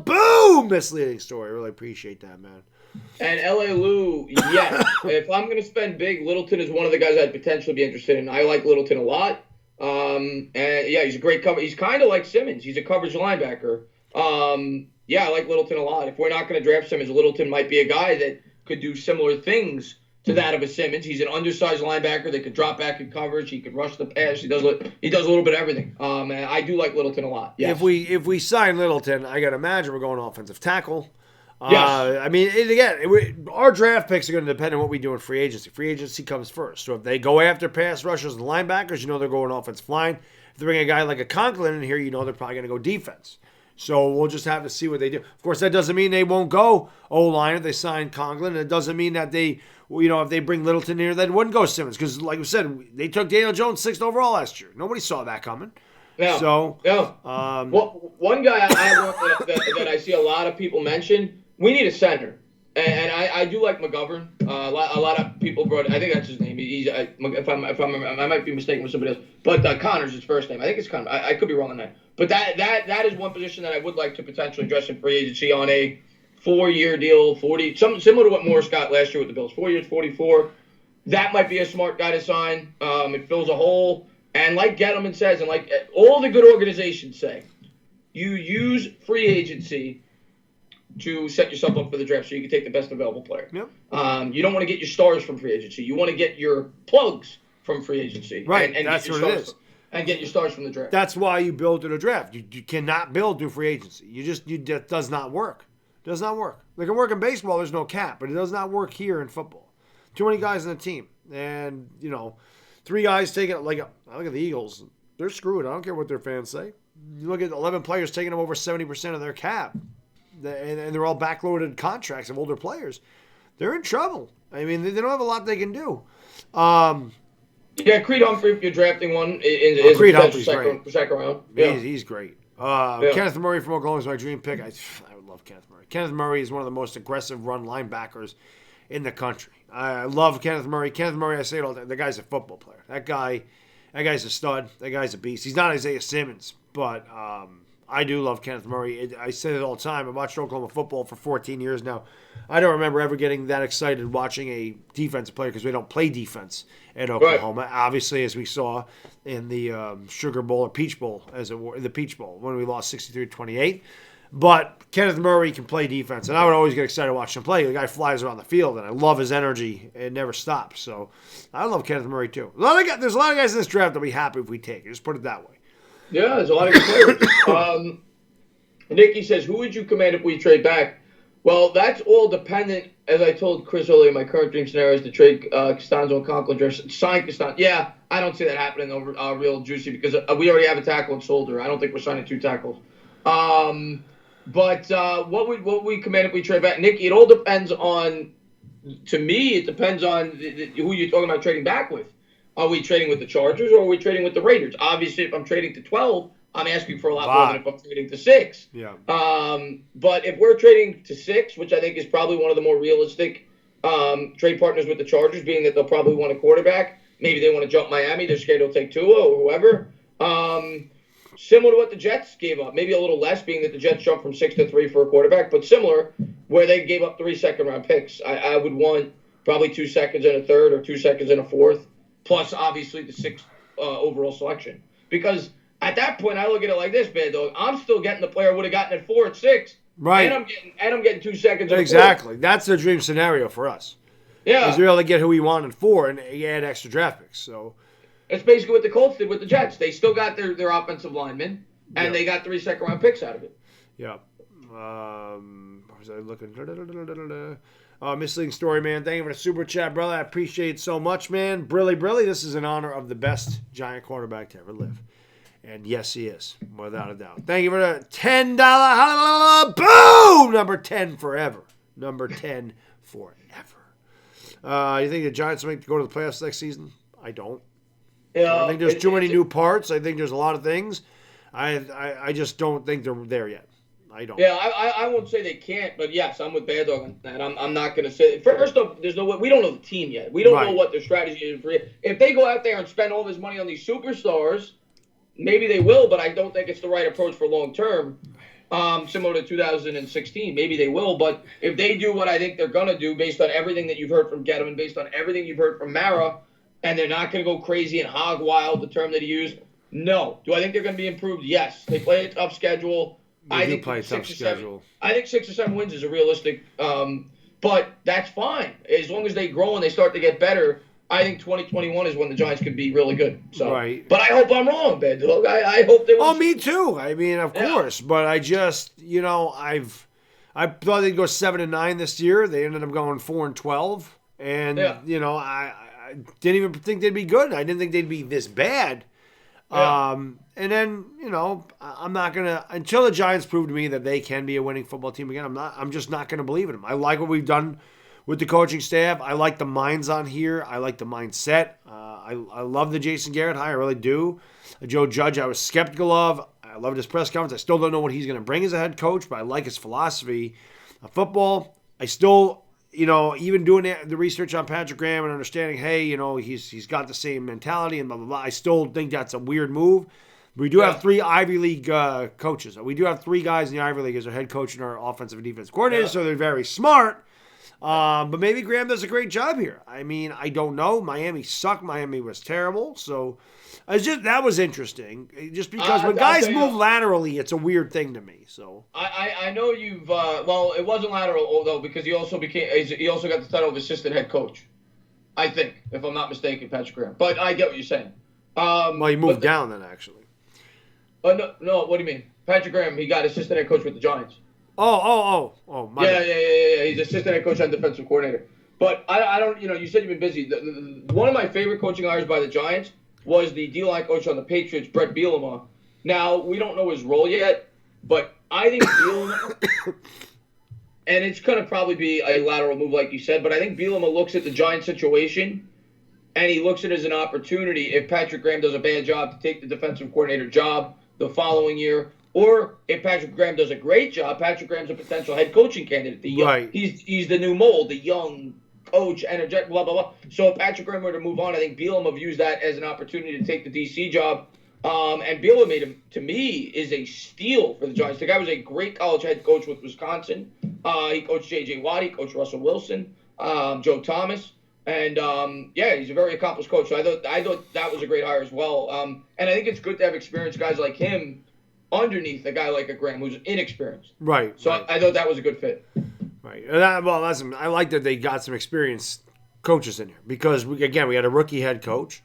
Boom! Misleading story. I really appreciate that, man. And L.A. Lou, yes. If I'm going to spend big, Littleton is one of the guys I'd potentially be interested in. I like Littleton a lot. And yeah, he's a great cover. He's kind of like Simmons. He's a coverage linebacker. Yeah, I like Littleton a lot. If we're not going to draft Simmons, Littleton might be a guy that could do similar things to that of a Simmons. He's an undersized linebacker that could drop back in coverage. He could rush the pass. He does a little bit of everything. And I do like Littleton a lot. Yes. If we sign Littleton, I got to imagine we're going offensive tackle. Yes. I mean, our draft picks are going to depend on what we do in free agency. Free agency comes first. So if they go after pass rushers and linebackers, you know they're going offensive line. If they bring a guy like a Conklin in here, you know they're probably going to go defense. So we'll just have to see what they do. Of course, that doesn't mean they won't go O-line if they sign Conklin. It doesn't mean that they, if they bring Littleton here, they wouldn't go Simmons. Because, like we said, they took Daniel Jones 6th overall last year. Nobody saw that coming. Yeah. So, well, one guy that I see a lot of people mention, we need a center. And I do like McGovern. A lot of people brought. I think that's his name. If I might be mistaken with somebody else, but Connor's his first name. I think it's Connor. I could be wrong on that. But that is one position that I would like to potentially address in free agency on a 4-year deal, 40, something similar to what Morris got last year with the Bills. 4 years, 44. That might be a smart guy to sign. It fills a hole, and like Gettleman says, and like all the good organizations say, you use free agency to set yourself up for the draft so you can take the best available player. Yep. You don't want to get your stars from free agency. You want to get your plugs from free agency. Right, and that's what it is. And get your stars from the draft. That's why you build in a draft. You cannot build through free agency. That does not work. It does not work. Like can work in baseball, there's no cap, but it does not work here in football. Too many guys on the team. And, 3 guys taking it. Like, I look at the Eagles. They're screwed. I don't care what their fans say. You look at 11 players taking them over 70% of their cap. And they're all backloaded contracts of older players. They're in trouble. I mean, they don't have a lot they can do. Yeah, Creed Humphrey, if you're drafting one, Creed Humphrey's great. Second round. Yeah. He's great. Kenneth Murray from Oklahoma is my dream pick. I would love Kenneth Murray. Kenneth Murray is one of the most aggressive run linebackers in the country. I love Kenneth Murray. Kenneth Murray, I say it all the time, the guy's a football player. That guy's a stud. That guy's a beast. He's not Isaiah Simmons, but I do love Kenneth Murray. I say it all the time. I've watched Oklahoma football for 14 years now. I don't remember ever getting that excited watching a defensive player because we don't play defense at Oklahoma. Right. Obviously, as we saw in the Sugar Bowl or Peach Bowl, the Peach Bowl, when we lost 63-28. But Kenneth Murray can play defense, and I would always get excited watching him play. The guy flies around the field, and I love his energy. It never stops. So I love Kenneth Murray, too. There's a lot of guys in this draft that will be happy if we take it. Just put it that way. Yeah, there's a lot of good players. Nicky says, who would you command if we trade back? Well, that's all dependent, as I told Chris earlier, my current dream scenario is to trade Costanzo and Conklin, sign Costanzo. Yeah, I don't see that happening over real juicy because we already have a tackle in Solder. I don't think we're signing 2 tackles. But what would we command if we trade back? Nicky, it all depends on, to me, it depends on who you're talking about trading back with. Are we trading with the Chargers or are we trading with the Raiders? Obviously, if I'm trading to 12, I'm asking for a lot more than if I'm trading to 6. Yeah. But if we're trading to 6, which I think is probably one of the more realistic trade partners with the Chargers, being that they'll probably want a quarterback. Maybe they want to jump Miami. They're scared they'll take Tua or whoever. Similar to what the Jets gave up. Maybe a little less, being that the Jets jumped from 6 to 3 for a quarterback. But similar, where they gave up 3 second-round picks. I would want probably 2 seconds and a third or 2 seconds and a fourth. Plus, obviously, the 6th overall selection. Because at that point, I look at it like this, Baddog. I'm still getting the player I would have gotten at 4 at 6. Right. And I'm getting 2 seconds. Exactly. That's the dream scenario for us. Yeah. Is we're able to get who we want at 4 and add extra draft picks. So it's basically what the Colts did with the Jets. They still got their offensive linemen, and they got 3 second-round picks out of it. Yeah. What was I looking? Misleading story, man. Thank you for the super chat, brother. I appreciate it so much, man. Brilly, this is in honor of the best Giant quarterback to ever live. And yes, he is, without a doubt. Thank you for the $10 boom! Number 10 forever. Number 10 forever. You think the Giants will go to the playoffs next season? I don't. I think there's too many new parts. I think there's a lot of things. I just don't think they're there yet. I don't. Yeah, I won't say they can't, but yes, I'm with Baddog on that. I'm not going to say. First off, there's no way. We don't know the team yet. We don't know what their strategy is. If they go out there and spend all this money on these superstars, maybe they will, but I don't think it's the right approach for long term. Similar to 2016, maybe they will. But if they do what I think they're going to do, based on everything that you've heard from Getterman, based on everything you've heard from Mara, and they're not going to go crazy and hog wild, the term that he used, no. Do I think they're going to be improved? Yes. They play a tough schedule. I think 6 or 7 wins is a realistic, but that's fine. As long as they grow and they start to get better, I think 2021 is when the Giants could be really good. So, but I hope I'm wrong, Baddog. I hope they will. Oh, me too. I mean, of course. But I just, I thought they'd go 7-9 this year. They ended up going 4-12, and I didn't even think they'd be good. I didn't think they'd be this bad. And then, I'm not going to, until the Giants prove to me that they can be a winning football team again, I'm just not going to believe in them. I like what we've done with the coaching staff. I like the minds on here. I like the mindset. I love the Jason Garrett hire. I really do. Joe Judge, I was skeptical of. I loved his press conference. I still don't know what he's going to bring as a head coach, but I like his philosophy of football. I still, even doing the research on Patrick Graham and understanding, hey, he's got the same mentality and blah, blah, blah. I still think that's a weird move. We do have 3 Ivy League coaches. We do have 3 guys in the Ivy League as our head coach and our offensive and defensive coordinator, so they're very smart. But maybe Graham does a great job here. I mean, I don't know. Miami sucked. Miami was terrible. So that was interesting. Just because when guys move laterally, it's a weird thing to me. So I know you've it wasn't lateral, although, because he also got the title of assistant head coach. I think, if I'm not mistaken, Patrick Graham. But I get what you're saying. He moved down then, actually. No. What do you mean? Patrick Graham, he got assistant head coach with the Giants. Oh. Yeah. He's assistant head coach and defensive coordinator. But I don't. You said you've been busy. One of my favorite coaching hires by the Giants was the D-line coach on the Patriots, Brett Bielema. Now we don't know his role yet, but I think Bielema, and it's going to probably be a lateral move, like you said. But I think Bielema looks at the Giants situation, and he looks at it as an opportunity. If Patrick Graham does a bad job, to take the defensive coordinator job the following year. Or if Patrick Graham does a great job, Patrick Graham's a potential head coaching candidate. He's the new mold, the young coach, energetic, blah, blah, blah. So if Patrick Graham were to move on, I think Bielema views that as an opportunity to take the DC job. And Bielema made him, to me, is a steal for the Giants. The guy was a great college head coach with Wisconsin. He coached J.J. Watt, he coached Russell Wilson, Joe Thomas. And, he's a very accomplished coach. So I thought that was a great hire as well. And I think it's good to have experienced guys like him underneath a guy like a Graham who's inexperienced. Right. So I thought that was a good fit. Right. I like that they got some experienced coaches in here because, we had a rookie head coach,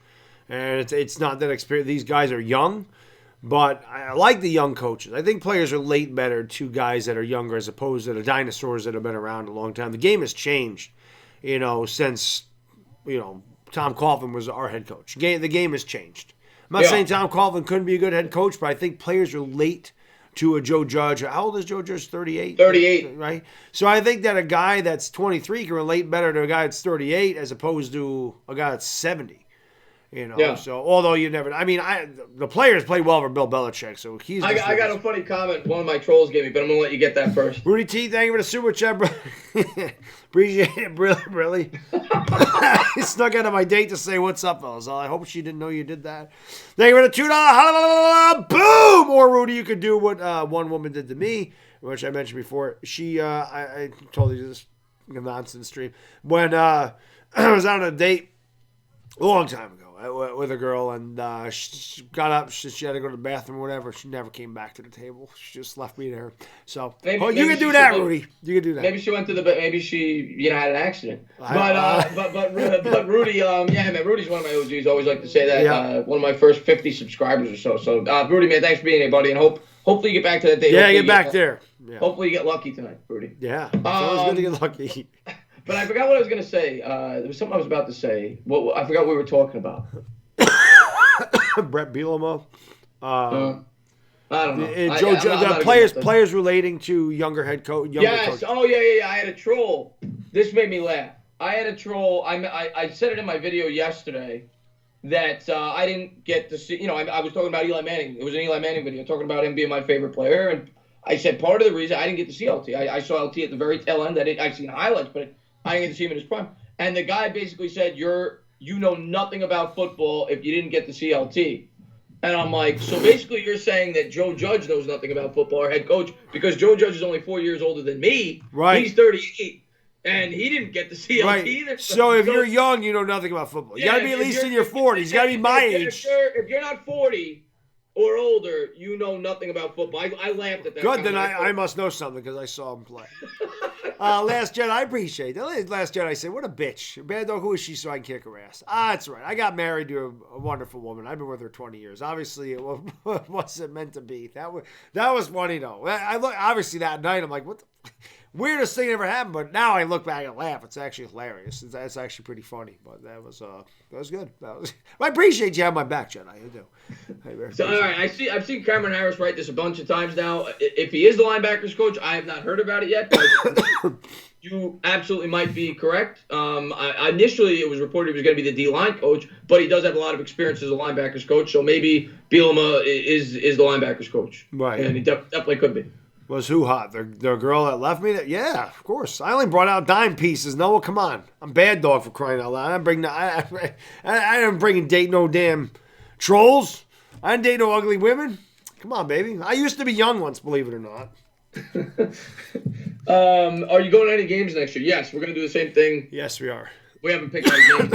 and it's not that experienced. These guys are young, but I like the young coaches. I think players relate better to guys that are younger as opposed to the dinosaurs that have been around a long time. The game has changed, since, Tom Coughlin was our head coach. The game has changed. I'm not saying Tom Coughlin couldn't be a good head coach, but I think players relate to a Joe Judge. How old is Joe Judge? 38? 38. Right? So I think that a guy that's 23 can relate better to a guy that's 38 as opposed to a guy that's 70. So although the players play well for Bill Belichick, so he's. I got a funny comment one of my trolls gave me, but I'm gonna let you get that first. Rudy T, thank you for the super chat, bro. Appreciate it, really. He snuck out of my date to say what's up, fellas. I hope she didn't know you did that. Thank you for the $2 boom. Or Rudy, you could do what one woman did to me, which I mentioned before. She, I told you this nonsense stream when I was out on a date a long time ago with a girl, and she got up. She had to go to the bathroom or whatever. She never came back to the table. She just left me there. So you can do that, Rudy. You can do that. Maybe she went to the. Maybe she had an accident. But Rudy, man, Rudy's one of my OGs. Always like to say that. Yeah. One of my first 50 subscribers or so. So Rudy, man, thanks for being here, buddy, and hopefully you get back to that date. Yeah, get back there. Yeah. Hopefully you get lucky tonight, Rudy. Yeah, it's always good to get lucky. But I forgot what I was going to say. There was something I was about to say. I forgot what we were talking about. Brett Bielema. I don't know. Players relating to younger head coach. Yes. Oh, yeah. I had a troll. This made me laugh. I had a troll. I said it in my video yesterday that I didn't get to see. I was talking about Eli Manning. It was an Eli Manning video talking about him being my favorite player. And I said part of the reason I didn't get to see LT. I saw LT at the very tail end. I've seen highlights, but I didn't get to see him in his prime. And the guy basically said, you know nothing about football if you didn't get to see LT. And I'm like, so basically you're saying that Joe Judge knows nothing about football, our head coach, because Joe Judge is only 4 years older than me. Right. He's 38, and he didn't get to see LT either. So if you're young, you know nothing about football. You got to be at least in your 40s. You got to be my age. If you're not 40 or older, you know nothing about football. I laughed at that. Good, then I must know something because I saw him play. Last Jedi, I appreciate that. Last Jedi said, what a bitch. Baddog, who is she so I can kick her ass? That's right. I got married to a wonderful woman. I've been with her 20 years. Obviously, it wasn't meant to be. That was funny, though. Obviously, that night, I'm like, what the... Weirdest thing ever happened, but now I look back and laugh. It's actually hilarious. It's actually pretty funny, but that was good. I appreciate you having my back, Jedi. I do. So, all right, I've seen Cameron Harris write this a bunch of times now. If he is the linebackers coach, I have not heard about it yet. But you absolutely might be correct. Initially, it was reported he was going to be the D-line coach, but he does have a lot of experience as a linebackers coach, so maybe Bielema is the linebackers coach. Right. And he definitely could be. Was who hot? The girl that left me? Yeah, of course. I only brought out dime pieces. Noah, come on. I'm Baddog for crying out loud. I didn't bring date no damn trolls. I didn't date no ugly women. Come on, baby. I used to be young once, believe it or not. Are you going to any games next year? Yes, we're going to do the same thing. Yes, we are. We haven't picked our game.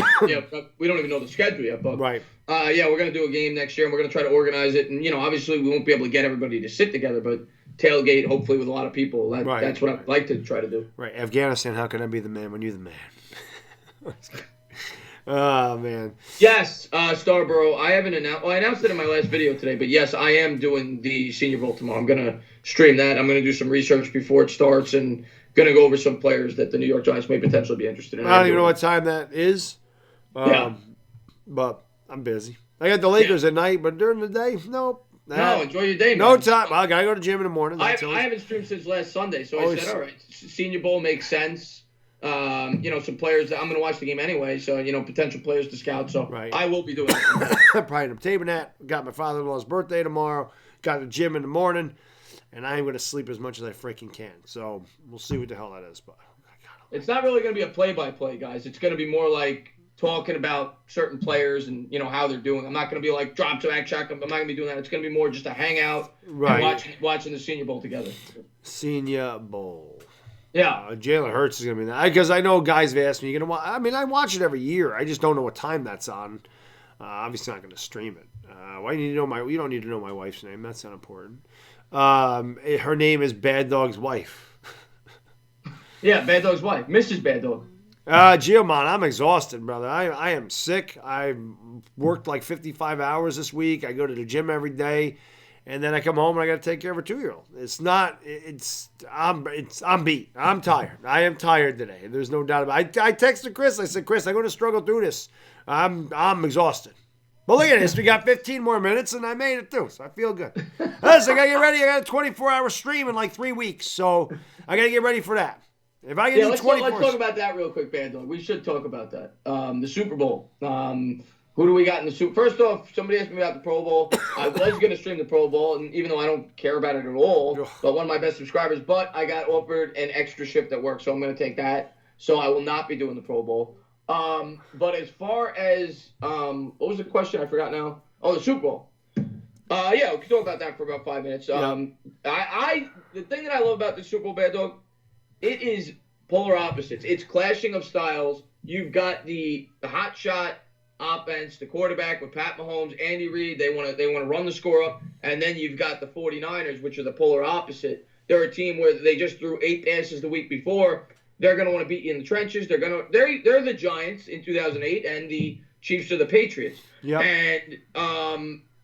We don't even know the schedule yet. But right. We're going to do a game next year, and we're going to try to organize it. And, obviously we won't be able to get everybody to sit together, but tailgate, hopefully with a lot of people. That's what I'd like to try to do. Right. Afghanistan, how can I be the man when you're the man? Oh, man. Yes, Starborough, I haven't announced. Well, I announced it in my last video today, but yes, I am doing the Senior Bowl tomorrow. I'm going to stream that. I'm going to do some research before it starts and going to go over some players that the New York Giants may potentially be interested in. I don't even know what time that is. But I'm busy. I got the Lakers at night, but during the day, nope. No, enjoy your day, man. No time. I got to go to the gym in the morning. I haven't streamed since last Sunday, so I said, all right, Senior Bowl makes sense. Some players that I'm going to watch the game anyway, so, potential players to scout. So I will be doing it. Probably I'm taping that. Got my father-in-law's birthday tomorrow. Got the gym in the morning. And I ain't going to sleep as much as I freaking can. So we'll see what the hell that is. But it's not really going to be a play-by-play, guys. It's going to be more like talking about certain players and, how they're doing. I'm not going to be like drop to act shotgun. I'm not going to be doing that. It's going to be more just a hangout and watching the Senior Bowl together. Senior Bowl. Yeah. Jalen Hurts is going to be there. Because I know guys have asked me, you going to watch? I mean, I watch it every year. I just don't know what time that's on. Obviously not going to stream it. Why do you need to know you don't need to know my wife's name. That's not important. Her name is Baddog's wife. Yeah, Baddog's wife. Mrs. Baddog. Giamon, I'm exhausted, brother. I am sick. I worked like 55 hours this week. I go to the gym every day, and then I come home and I got to take care of a 2-year-old. I'm beat. I'm tired. I am tired today. There's no doubt about it. I texted Chris. I said, Chris, I'm going to struggle through this. I'm exhausted. But look at this. We got 15 more minutes, and I made it through, so I feel good. Listen, I got to get ready. I got a 24-hour stream in like 3 weeks, so I got to get ready for that. If I can do 24. Let's talk about that real quick, Baddog. We should talk about that. The Super Bowl. Who do we got in the Super? First off, somebody asked me about the Pro Bowl. I was going to stream the Pro Bowl, and even though I don't care about it at all, but one of my best subscribers. But I got offered an extra shift at work, so I'm going to take that. So I will not be doing the Pro Bowl. But as far as what was the question? I forgot now. Oh, the Super Bowl. We can talk about that for about 5 minutes. The thing that I love about the Super Bowl, Baddog, it is polar opposites. It's clashing of styles. You've got the hot shot offense, the quarterback with Pat Mahomes, Andy Reid. They want to run the score up, and then you've got the 49ers, which are the polar opposite. They're a team where they just threw 8 passes the week before. They're going to want to beat you in the trenches. They're the Giants in 2008, and the Chiefs are the Patriots. Yep. And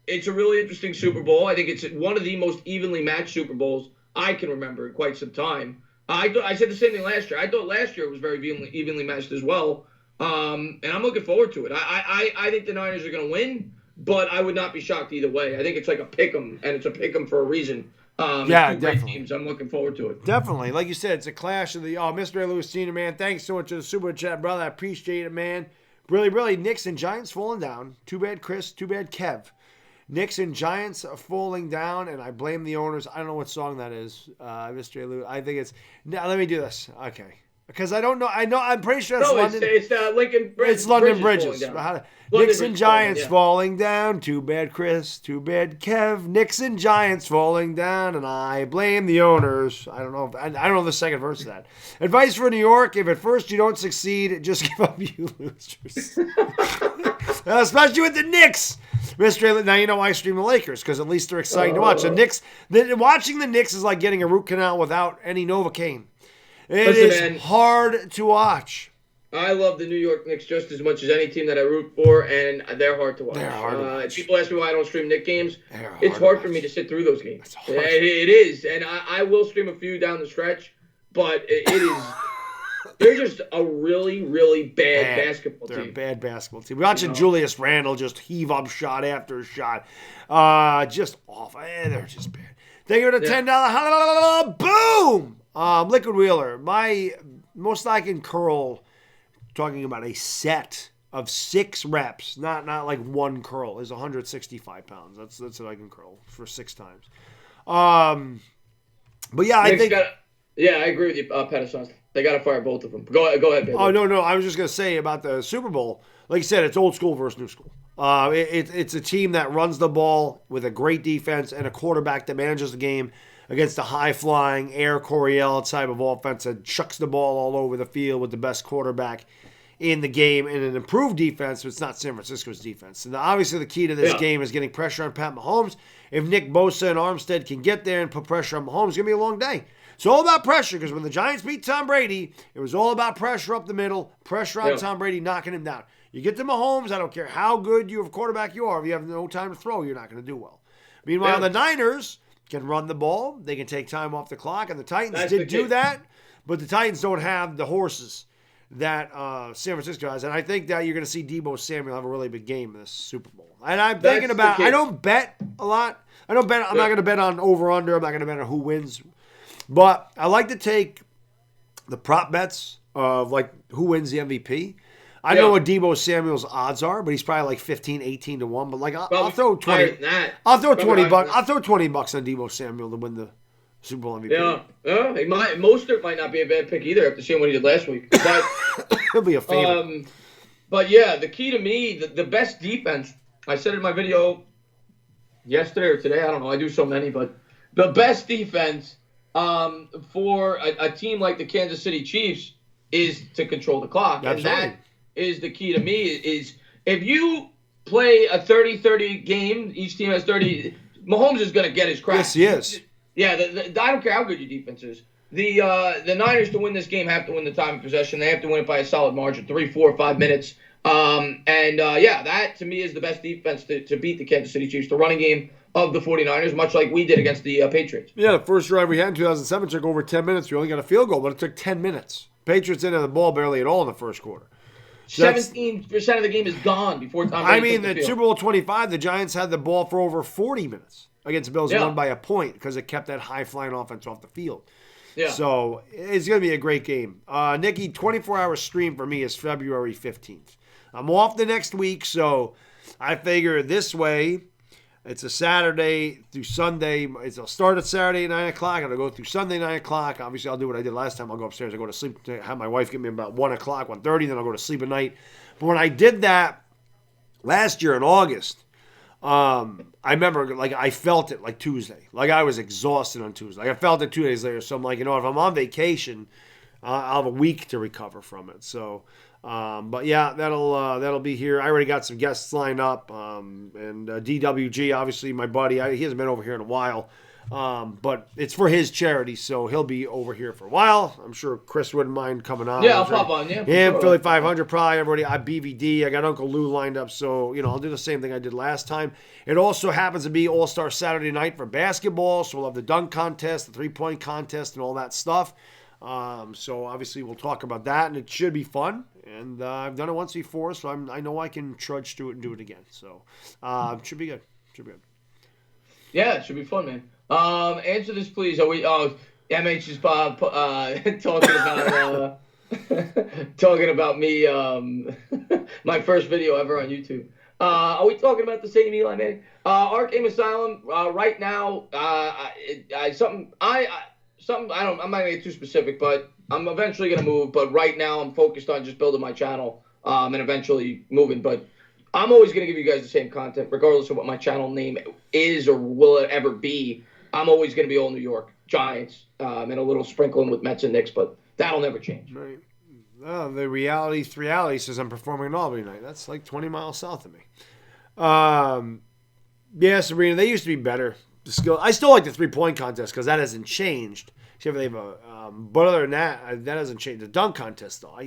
it's a really interesting Super Bowl. I think it's one of the most evenly matched Super Bowls I can remember in quite some time. I said the same thing last year. I thought last year it was very evenly matched as well. And I'm looking forward to it. I think the Niners are going to win, but I would not be shocked either way. I think it's like a pick 'em, and it's a pick 'em for a reason. Yeah, two definitely. great teams. I'm looking forward to it. Definitely. Like you said, it's a clash of the Mr. Lewis Sr., man. Thanks so much for the super chat, brother. I appreciate it, man. Really, Knicks and Giants falling down. Too bad, Chris. Too bad, Kev. Knicks and Giants are falling down, and I blame the owners. I don't know what song that is, Mr. Lewis. I think it's... Now, let me do this. Okay. Because I don't know. I'm pretty sure it's London. It's Lincoln Bridge. It's London Bridges. Knicks and Giants falling, falling down. Too bad, Chris. Too bad, Kev. Knicks and Giants falling down, and I blame the owners. I don't know. I don't know the second verse of that. Advice for New York: if at first you don't succeed, just give up, you losers. Especially with the Knicks. Now you know why I stream the Lakers, because at least they're exciting to watch. The Knicks. Watching the Knicks is like getting a root canal without any Novocaine. It is hard to watch. I love the New York Knicks just as much as any team that I root for, and they're hard to watch. They're hard to watch. People ask me why I don't stream Knicks games. It's hard for me to sit through those games. It is, and I will stream a few down the stretch, but it is... They're just a really, really bad basketball team. They're a bad basketball team. We're watching Julius Randle just heave up shot after shot. Just awful. They're just bad. Thank you for the $10. Boom! Liquid Wheeler, my most I can curl, talking about a set of 6 reps, not like one curl, is 165 pounds. That's what I can curl for 6 times. But yeah, I think... I agree with you, Pettis. They got to fire both of them. Go ahead, baby. Oh, no. I was just going to say about the Super Bowl. Like you said, it's old school versus new school. It's a team that runs the ball with a great defense and a quarterback that manages the game against a high-flying Air Coryell type of offense that chucks the ball all over the field with the best quarterback in the game, and an improved defense, but it's not San Francisco's defense. And obviously the key to this game is getting pressure on Pat Mahomes. If Nick Bosa and Armstead can get there and put pressure on Mahomes, it's going to be a long day. It's all about pressure, because when the Giants beat Tom Brady, it was all about pressure up the middle, pressure on Tom Brady, knocking him down. You get to Mahomes, I don't care how good you of quarterback you are, if you have no time to throw, you're not going to do well. Meanwhile, the Niners can run the ball, they can take time off the clock, and the Titans did do that, but the Titans don't have the horses that San Francisco has, and I think that you're going to see Deebo Samuel have a really big game in this Super Bowl. And I'm thinking about, I don't bet a lot. I'm not going to bet on over-under. I'm not going to bet on who wins. But I like to take the prop bets of like who wins the MVP. I know what Deebo Samuel's odds are, but he's probably like 15, 18 to 1. But like I'll throw 20. I'll throw 20 bucks. I'll throw $20 on Deebo Samuel to win the Super Bowl MVP. Yeah, he might. Mostert might not be a bad pick either after seeing what he did last week. But he'll be a favorite. But yeah, the key to me, the best defense. I said in my video yesterday or today. I don't know. I do so many, but the best defense for a team like the Kansas City Chiefs is to control the clock. That's and that is the key to me, is if you play a 30-30 game, each team has 30, Mahomes is going to get his crack. Yes, he is. Yeah, I don't care how good your defense is. The Niners, to win this game, have to win the time of possession. They have to win it by a solid margin, 3, 4, 5 minutes. That to me is the best defense to beat the Kansas City Chiefs, the running game of the 49ers, much like we did against the Patriots. Yeah, the first drive we had in 2007 took over 10 minutes. We only got a field goal, but it took 10 minutes. Patriots didn't have the ball barely at all in the first quarter. So 17% of the game is gone before Tom Brady took the field. Super Bowl 25, the Giants had the ball for over 40 minutes against the Bills, won by a point because it kept that high-flying offense off the field. Yeah. So it's going to be a great game. Nikki, 24-hour stream for me is February 15th. I'm off the next week, so I figure this way, it's a Saturday through Sunday. I'll start at Saturday at 9 o'clock, and I'll go through Sunday 9 o'clock. Obviously, I'll do what I did last time. I'll go upstairs. I'll go to sleep, have my wife get me about 1 o'clock, 1:30, then I'll go to sleep at night. But when I did that last year in August, I remember, like, I felt it, like, Tuesday. Like, I was exhausted on Tuesday. Like, I felt it 2 days later. So I'm like, if I'm on vacation, I'll have a week to recover from it. So, but yeah, that'll be here. I already got some guests lined up. And DWG, obviously, my buddy, he hasn't been over here in a while. But it's for his charity, so he'll be over here for a while. I'm sure Chris wouldn't mind coming on. Yeah, I'll pop on. Yeah, him, Philly 500, probably everybody. I BVD. I got Uncle Lou lined up, so I'll do the same thing I did last time. It also happens to be All-Star Saturday night for basketball, so we'll have the dunk contest, the 3-point contest, and all that stuff. So obviously we'll talk about that, and it should be fun. And I've done it once before, so I know I can trudge through it and do it again. So it should be good. Should be good. Yeah, it should be fun, man. Answer this, please. Are we? MH is talking about me. My first video ever on YouTube. Are we talking about the same Eli Manning? Arkham Asylum. Right now, I'm not gonna get too specific, but I'm eventually gonna move. But right now, I'm focused on just building my channel, and eventually moving. But I'm always gonna give you guys the same content, regardless of what my channel name is or will it ever be. I'm always gonna be all New York Giants, and a little sprinkling with Mets and Knicks, but that'll never change. Right. Oh, the reality says I'm performing in Albany tonight. That's like 20 miles south of me. Yeah, Sabrina, they used to be better. The skill. I still like the 3-point contest because that hasn't changed. Except they have but other than that, that hasn't changed. The dunk contest, though,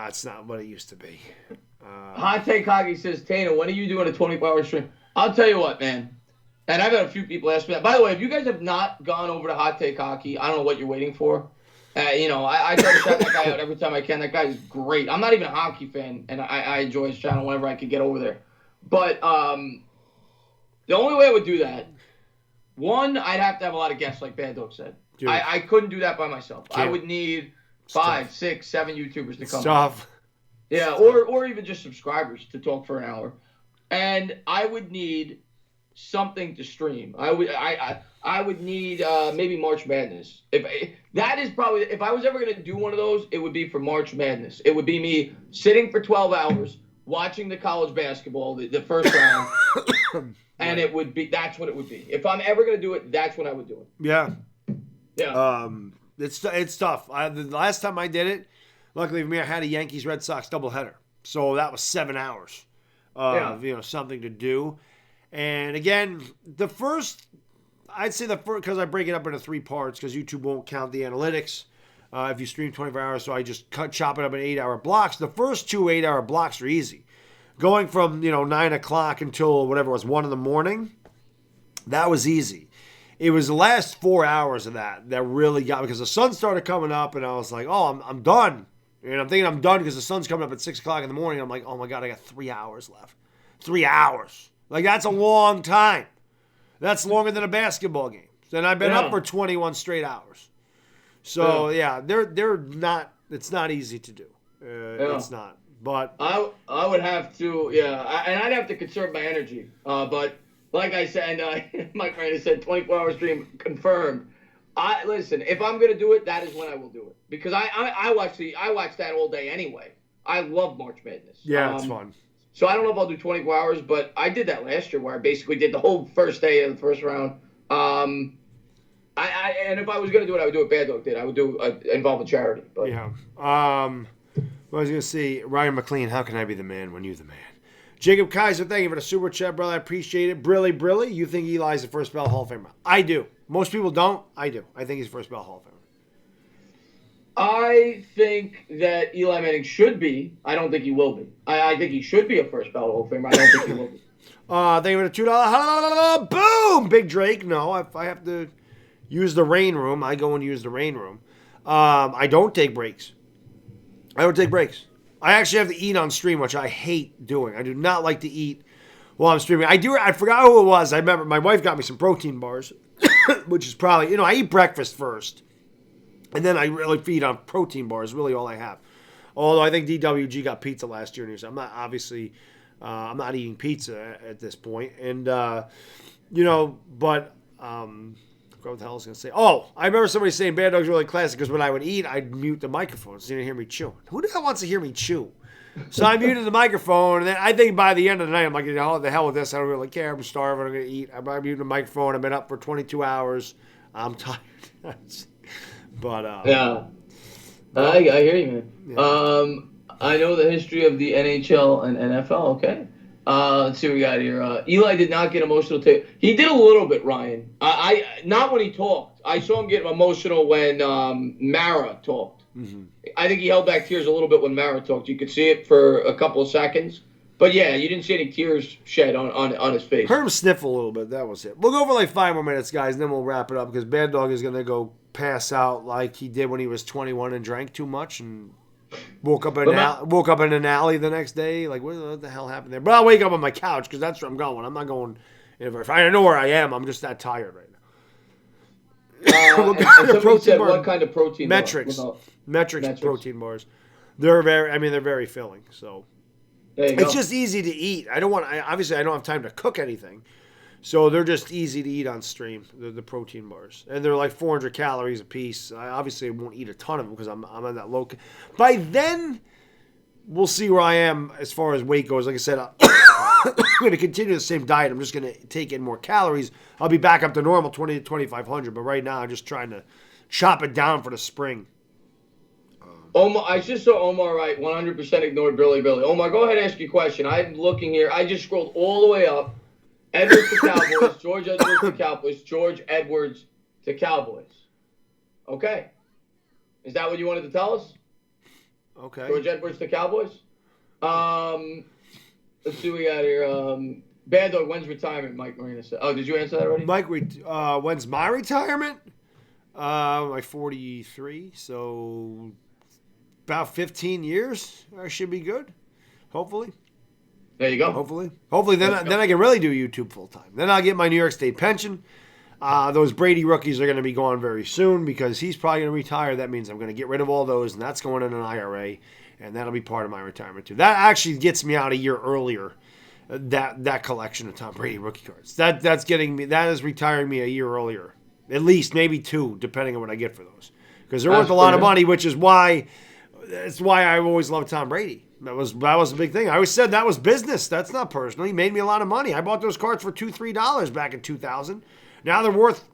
it's not what it used to be. Hot Take Hockey says, Tainah, when are you doing a 24-hour stream? I'll tell you what, man. And I've had a few people ask me that. By the way, if you guys have not gone over to Hot Take Hockey, I don't know what you're waiting for. I try to shout that guy out every time I can. That guy is great. I'm not even a hockey fan, and I enjoy his channel whenever I could get over there. But the only way I would do that, one, I'd have to have a lot of guests, like Baddog said. Dude, I couldn't do that by myself. I would need 5, 6, 7 YouTubers to come. Stuff. Yeah, or even just subscribers to talk for an hour. And I would need something to stream. I would need maybe March Madness. If I was ever going to do one of those, it would be for March Madness. It would be me sitting for 12 hours watching the college basketball, the first round, and that's what it would be. If I'm ever going to do it, that's when I would do it. Yeah. Yeah. It's tough. The last time I did it, luckily for me, I had a Yankees Red Sox doubleheader, so that was 7 hours of something to do. And again, I'd say because I break it up into 3 parts because YouTube won't count the analytics if you stream 24 hours. So I just chop it up in 8-hour blocks. The first 2 8-hour blocks are easy. Going from 9 o'clock until whatever it was 1 in the morning, that was easy. It was the last 4 hours of that really got me because the sun started coming up and I was like, oh, I'm done. And I'm thinking I'm done because the sun's coming up at 6 o'clock in the morning. I'm like, oh my God, I got 3 hours left. 3 hours. Like, that's a long time. That's longer than a basketball game. And I've been up for 21 straight hours. So, they're not, it's not easy to do. It's not. But I would have to, and I'd have to conserve my energy. But like I said, Mike Miranda said 24-hour stream confirmed. Listen, if I'm going to do it, that is when I will do it. Because I watch that all day anyway. I love March Madness. Yeah, it's fun. So I don't know if I'll do 24 hours, but I did that last year where I basically did the whole first day of the first round. And if I was going to do it, I would do what Baddog did. I would involve a charity. But. Yeah. I was going to say, Ryan McLean, how can I be the man when you're the man? Jacob Kaiser, thank you for the super chat, brother. I appreciate it. Brilly, you think Eli's the first ballot Hall of Famer? I do. Most people don't. I do. I think he's first ballot Hall of Famer. I think that Eli Manning should be. I don't think he will be. I think he should be a first ballot Hall of Famer. I don't think he will be. Thank you for the $2. Boom! Big Drake. No, if I have to use the rain room, I go and use the rain room. I don't take breaks. I actually have to eat on stream, which I hate doing. I do not like to eat while I'm streaming. I forgot who it was. I remember my wife got me some protein bars, which is probably, I eat breakfast first. And then I really feed on protein bars, really all I have. Although I think DWG got pizza last year. And I'm not, obviously, I'm not eating pizza at this point. And, what the hell was I going to say? Oh, I remember somebody saying Bad Dog's really classic because when I would eat, I'd mute the microphone so you didn't hear me chew. Who the hell wants to hear me chew? So I muted the microphone, and then I think by the end of the night, I'm like, oh, the hell with this. I don't really care. I'm starving. I'm going to eat. I muted the microphone. I've been up for 22 hours. I'm tired. But I hear you, man. Yeah. I know the history of the NHL and NFL. Okay, let's see what we got here. Eli did not get emotional. He did a little bit, Ryan. I not when he talked. I saw him get emotional when Mara talked. Mm-hmm. I think he held back tears a little bit when Mara talked. You could see it for a couple of seconds. But yeah, you didn't see any tears shed on his face. Heard him sniff a little bit. That was it. We'll go for like 5 more minutes, guys, and then we'll wrap it up because Bad Dog is going to go pass out like he did when he was 21 and drank too much and woke up in an alley the next day. Like, what the hell happened there? But I'll wake up on my couch because that's where I'm going. I'm not going. If I know where I am, I'm just that tired right now. What kind of protein? Metrics. Metrics protein bars. They're very filling. So it's just easy to eat. Obviously I don't have time to cook anything. So they're just easy to eat on stream, the protein bars. And they're like 400 calories a piece. I obviously won't eat a ton of them because I'm on that low. By then, we'll see where I am as far as weight goes. Like I said, I'm going to continue the same diet. I'm just going to take in more calories. I'll be back up to normal, 20 to 2,500. But right now, I'm just trying to chop it down for the spring. Omar, I just saw Omar right. 100% ignored Billy. Omar, go ahead and ask your question. I'm looking here. I just scrolled all the way up. Edwards to Cowboys, George Edwards to Cowboys, George Edwards to Cowboys. Okay. Is that what you wanted to tell us? Okay. George Edwards to Cowboys? Let's see what we got here. Baddog, when's retirement, Mike Marina said. Oh, did you answer that already? Mike, when's my retirement? Like 43, so about 15 years. I should be good, hopefully. There you go. Hopefully, then I can really do YouTube full time. Then I'll get my New York State pension. Those Brady rookies are going to be gone very soon because he's probably going to retire. That means I'm going to get rid of all those, and that's going in an IRA, and that'll be part of my retirement too. That actually gets me out a year earlier. That collection of Tom Brady rookie cards. That is retiring me a year earlier, at least maybe 2, depending on what I get for those, because they're worth a lot of money, which is why. That's why I always loved Tom Brady. That was a big thing. I always said that was business. That's not personal. He made me a lot of money. I bought those cards for $2-3 back in 2000. Now they're worth,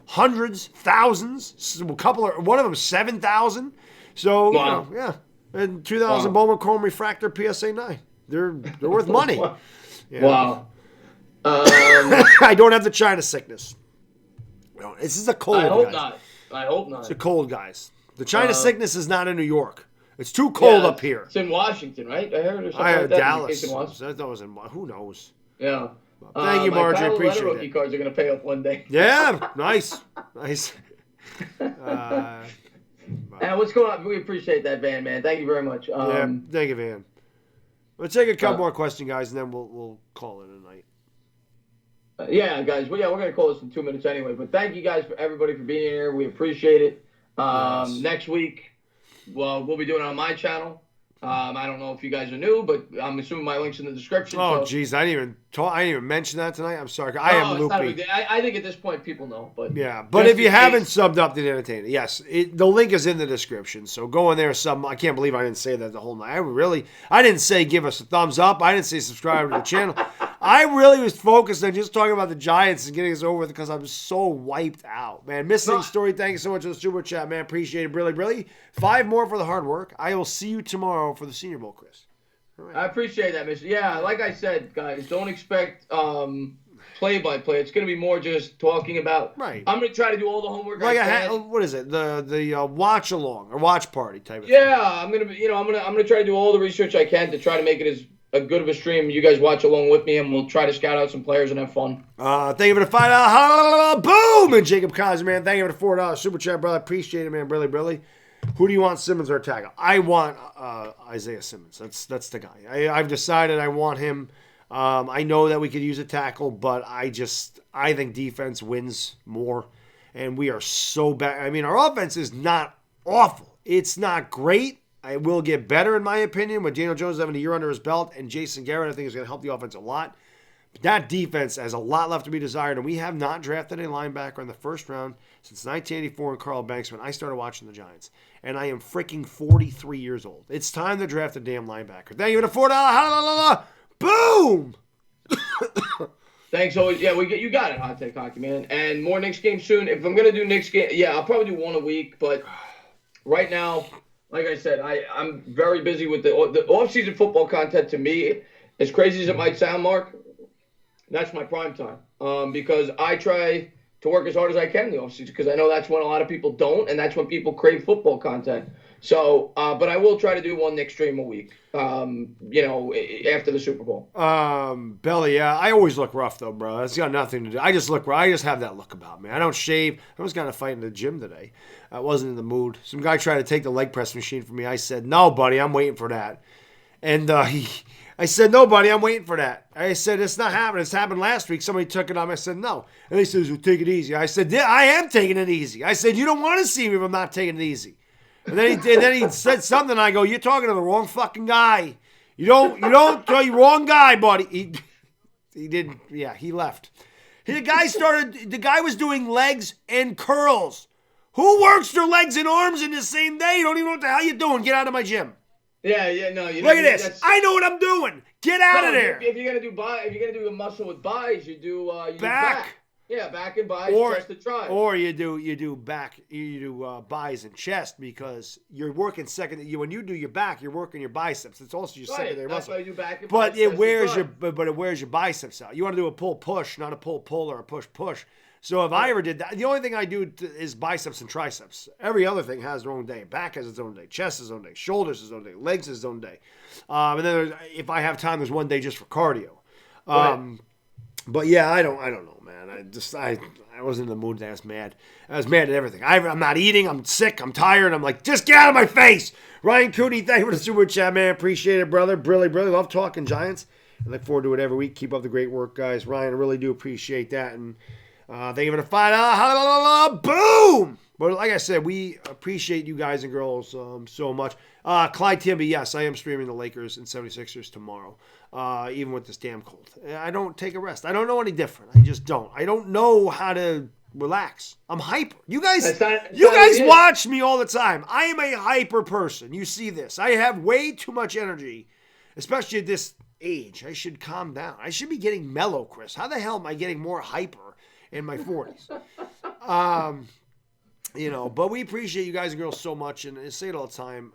hundreds, thousands. One of them 7,000. So wow. Yeah. And 2000 Bowman Chrome Refractor PSA 9. They're worth money. Yeah. Wow. I don't have the China sickness. This is a cold. I hope not. It's a cold, guys. The China sickness is not in New York. It's too cold up here. It's in Washington, right? I heard or something like that. Dallas. I thought it was in. Who knows? Yeah. Thank you, Marjorie. Appreciate it. Rookie cards are going to pay off one day. Yeah. Nice. And what's going on? We appreciate that, Van, man. Thank you very much. Thank you, Van. Let's take a couple more questions, guys, and then we'll call it a night. Yeah, guys. Well, we're going to call this in 2 minutes anyway. But thank you guys for everybody for being here. We appreciate it. Yes. Next week, we'll be doing it on my channel. I don't know if you guys are new, but I'm assuming my link's in the description. Oh, geez, I didn't even mention that tonight. I'm sorry. I am loopy. I think at this point people know, but yeah. But if you haven't subbed up to the Entertainer, yes, the link is in the description. So go in there. I can't believe I didn't say that the whole night. I didn't say give us a thumbs up. I didn't say subscribe to the channel. I really was focused on just talking about the Giants and getting us over with because I'm so wiped out, man. Missing Story, thank you so much for the super chat, man. Appreciate it, really. 5 more for the hard work. I will see you tomorrow for the Senior Bowl, Chris. Right. I appreciate that, Mr. Yeah, like I said, guys, don't expect play-by-play. It's going to be more just talking about. Right. I'm going to try to do all the homework. What is it? The watch along or watch party type of thing. Yeah, I'm going to I'm going to try to do all the research I can to try to make it as a good of a stream. You guys watch along with me, and we'll try to scout out some players and have fun. Thank you for the $5 boom, and Jacob Kaiser, man. Thank you for the $4 super chat, brother. Appreciate it, man. Really. Who do you want, Simmons or tackle? I want Isaiah Simmons. That's the guy. I've decided I want him. I know that we could use a tackle, but I think defense wins more, and we are so bad. I mean, our offense is not awful. It's not great. It will get better, in my opinion, with Daniel Jones having a year under his belt, and Jason Garrett, I think, is going to help the offense a lot. But that defense has a lot left to be desired, and we have not drafted a linebacker in the first round since 1984 and Carl Banks when I started watching the Giants. And I am freaking 43 years old. It's time to draft a damn linebacker. Thank you for the $4. Boom! Thanks, always. Yeah, you got it, Hot Take Hockey, man. And more Knicks games soon. If I'm going to do Knicks game, I'll probably do one a week. But right now, like I said, I'm very busy with the off-season football content. To me, as crazy as it might sound, Mark, that's my prime time. Because I try to work as hard as I can in the offseason because I know that's when a lot of people don't, and that's when people crave football content. So, but I will try to do one next stream a week. After the Super Bowl. Belly, yeah. I always look rough though, bro. That's got nothing to do. I just look rough. I just have that look about me. I don't shave. I was kind of fighting in the gym today. I wasn't in the mood. Some guy tried to take the leg press machine from me. I said, "No, buddy, I'm waiting for that." And I said, "No, buddy, I'm waiting for that." I said, "It's not happening. It's happened last week. Somebody took it on me." I said, "No." And he says, "Well, take it easy." I said, "Yeah, I am taking it easy." I said, "You don't want to see me if I'm not taking it easy." And then he said something. I go, "You're talking to the wrong fucking guy. You don't tell you wrong guy, buddy." He didn't. Yeah, he left. The guy was doing legs and curls. Who works their legs and arms in the same day? You don't even know what the hell you're doing. Get out of my gym. Yeah, no. Look at this. I know what I'm doing. Get out of there. If you're gonna do a muscle with buys, you do back. Yeah, back and buys, chest and try. Or you do buys and chest, because you're working when you do your back, you're working your biceps. It's also your secondary muscle. That's why you do back and but buys, it wears your biceps out. You want to do a pull-push, not a pull-pull or a push-push. So if I ever did that, the only thing I do is biceps and triceps. Every other thing has their own day. Back has its own day. Chest has its own day. Shoulders has its own day. Legs has its own day. And then if I have time, there's one day just for cardio. But yeah, I don't know, man. I wasn't in the mood. I was mad. I was mad at everything. I'm not eating. I'm sick. I'm tired. I'm like, just get out of my face. Ryan Cooney, thank you for the super chat, man. Appreciate it, brother. Really love talking Giants. I look forward to it every week. Keep up the great work, guys. Ryan, I really do appreciate that. And thank you for the $5. Boom! But like I said, we appreciate you guys and girls so much. Clyde Timby, yes, I am streaming the Lakers and 76ers tomorrow, even with this damn cold. I don't take a rest. I don't know any different. I just don't. I don't know how to relax. I'm hyper. You guys watch me all the time. I am a hyper person. You see this. I have way too much energy, especially at this age. I should calm down. I should be getting mellow, Chris. How the hell am I getting more hyper in my 40s? But we appreciate you guys and girls so much, and I say it all the time.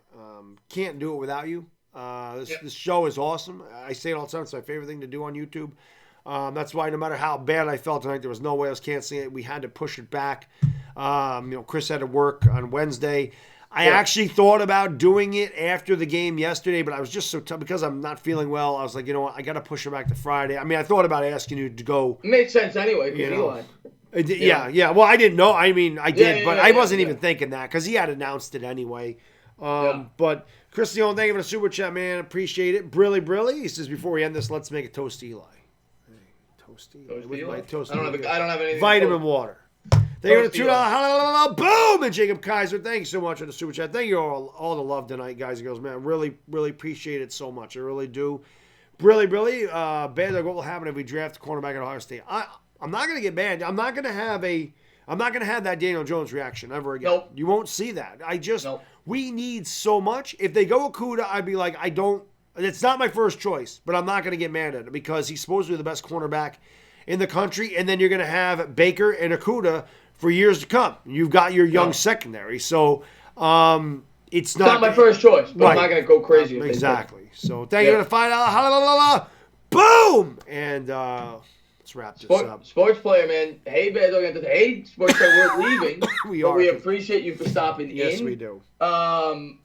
Can't do it without you. This show is awesome. I say it all the time. It's my favorite thing to do on YouTube. That's why no matter how bad I felt tonight, there was no way I was canceling it. We had to push it back. Chris had to work on Wednesday. I actually thought about doing it after the game yesterday, but I was just so tough because I'm not feeling well. I was like, you know what? I got to push it back to Friday. I mean, I thought about asking you to go. It made sense anyway. Eli. Yeah. Well, I didn't know. I mean, I did, but I wasn't even thinking that because he had announced it anyway. But Chris Leon, thank you for the super chat, man. Appreciate it. Brilly. He says, before we end this, let's make a toast to Eli. Toast to Eli. I don't have anything. Vitamin water. Thank you for the $2. Boom! And Jacob Kaiser, thank you so much for the super chat. Thank you all the love tonight, guys and girls. Man, really appreciate it so much. I really do. Really, Baddog, what will happen if we draft a cornerback at Ohio State? I'm not going to get mad. I'm not going to have that Daniel Jones reaction ever again. Nope. You won't see that. We need so much. If they go Okudah, I'd be like, it's not my first choice, but I'm not going to get mad at it because he's supposed to be the best cornerback in the country, and then you're going to have Baker and Okudah for years to come. You've got your young secondary. So it's not my first choice, but I'm not going to go crazy. Exactly. So thank you for the $5. Boom! And let's wrap this up. Sports player, man. Hey, Baddog. Hey, sports player, we're leaving. We appreciate you for stopping in. Yes, we do. Of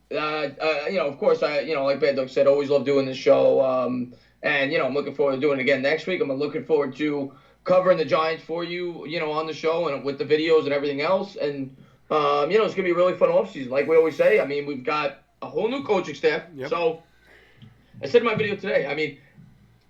course, like Baddog said, always love doing this show. And I'm looking forward to doing it again next week. I'm looking forward to covering the Giants for you, on the show and with the videos and everything else. And, it's going to be a really fun offseason. Like we always say, I mean, we've got a whole new coaching staff. Yep. So I said in my video today, I mean,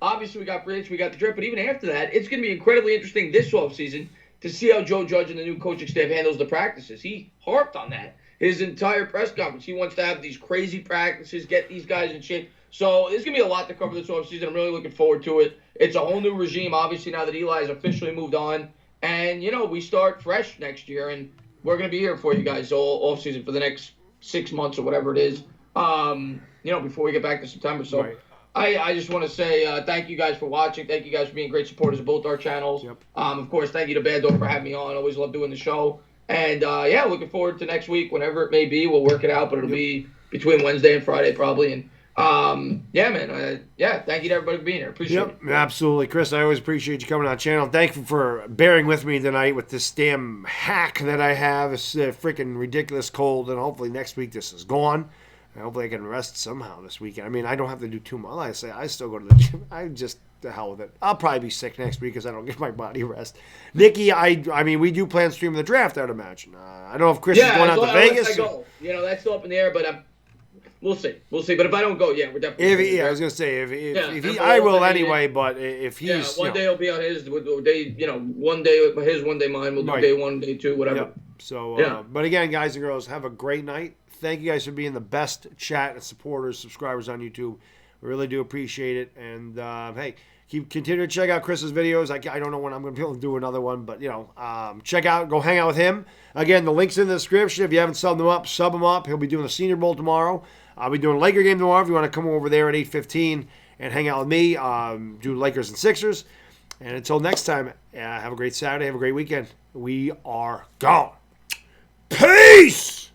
obviously we got Bridge, we got the drip, but even after that, it's going to be incredibly interesting this offseason to see how Joe Judge and the new coaching staff handles the practices. He harped on that. His entire press conference, he wants to have these crazy practices, get these guys in shape. So there's going to be a lot to cover this offseason. I'm really looking forward to it. It's a whole new regime, obviously, now that Eli has officially moved on. And, we start fresh next year, and we're going to be here for you guys all offseason for the next 6 months or whatever it is, before we get back to September. So right. I just want to say thank you guys for watching. Thank you guys for being great supporters of both our channels. Yep. Of course, thank you to Baddog for having me on. Always love doing the show. And, looking forward to next week, whenever it may be. We'll work it out, but it'll be between Wednesday and Friday probably. And Yeah, man. Thank you to everybody for being here. Appreciate it. Absolutely. Chris, I always appreciate you coming on the channel. Thank you for bearing with me tonight with this damn hack that I have. It's freaking ridiculous cold, and hopefully next week this is gone. And hopefully I can rest somehow this weekend. I mean, I don't have to do too much. Like I say, I still go to the gym. I just, the hell with it. I'll probably be sick next week because I don't give my body rest. Nikki, I mean, we do plan streaming the draft, I'd imagine. I don't know if Chris is going out to Vegas. I go. That's still up in the air, but we'll see. We'll see. But if I don't go, we're definitely. I was gonna say if he, I will anyway. But if he's one day he'll be on his day. One day his, one day mine. We'll do day one, day two, whatever. Yep. So, but again, guys and girls, have a great night. Thank you guys for being the best chat and supporters, subscribers on YouTube. We really do appreciate it. And hey, continue to check out Chris's videos. I don't know when I'm going to be able to do another one, but check out, go hang out with him. Again, the link's in the description. If you haven't subbed him up, sub him up. He'll be doing the Senior Bowl tomorrow. I'll be doing a Laker game tomorrow. If you want to come over there at 8:15 and hang out with me, do Lakers and Sixers. And until next time, have a great Saturday. Have a great weekend. We are gone. Peace!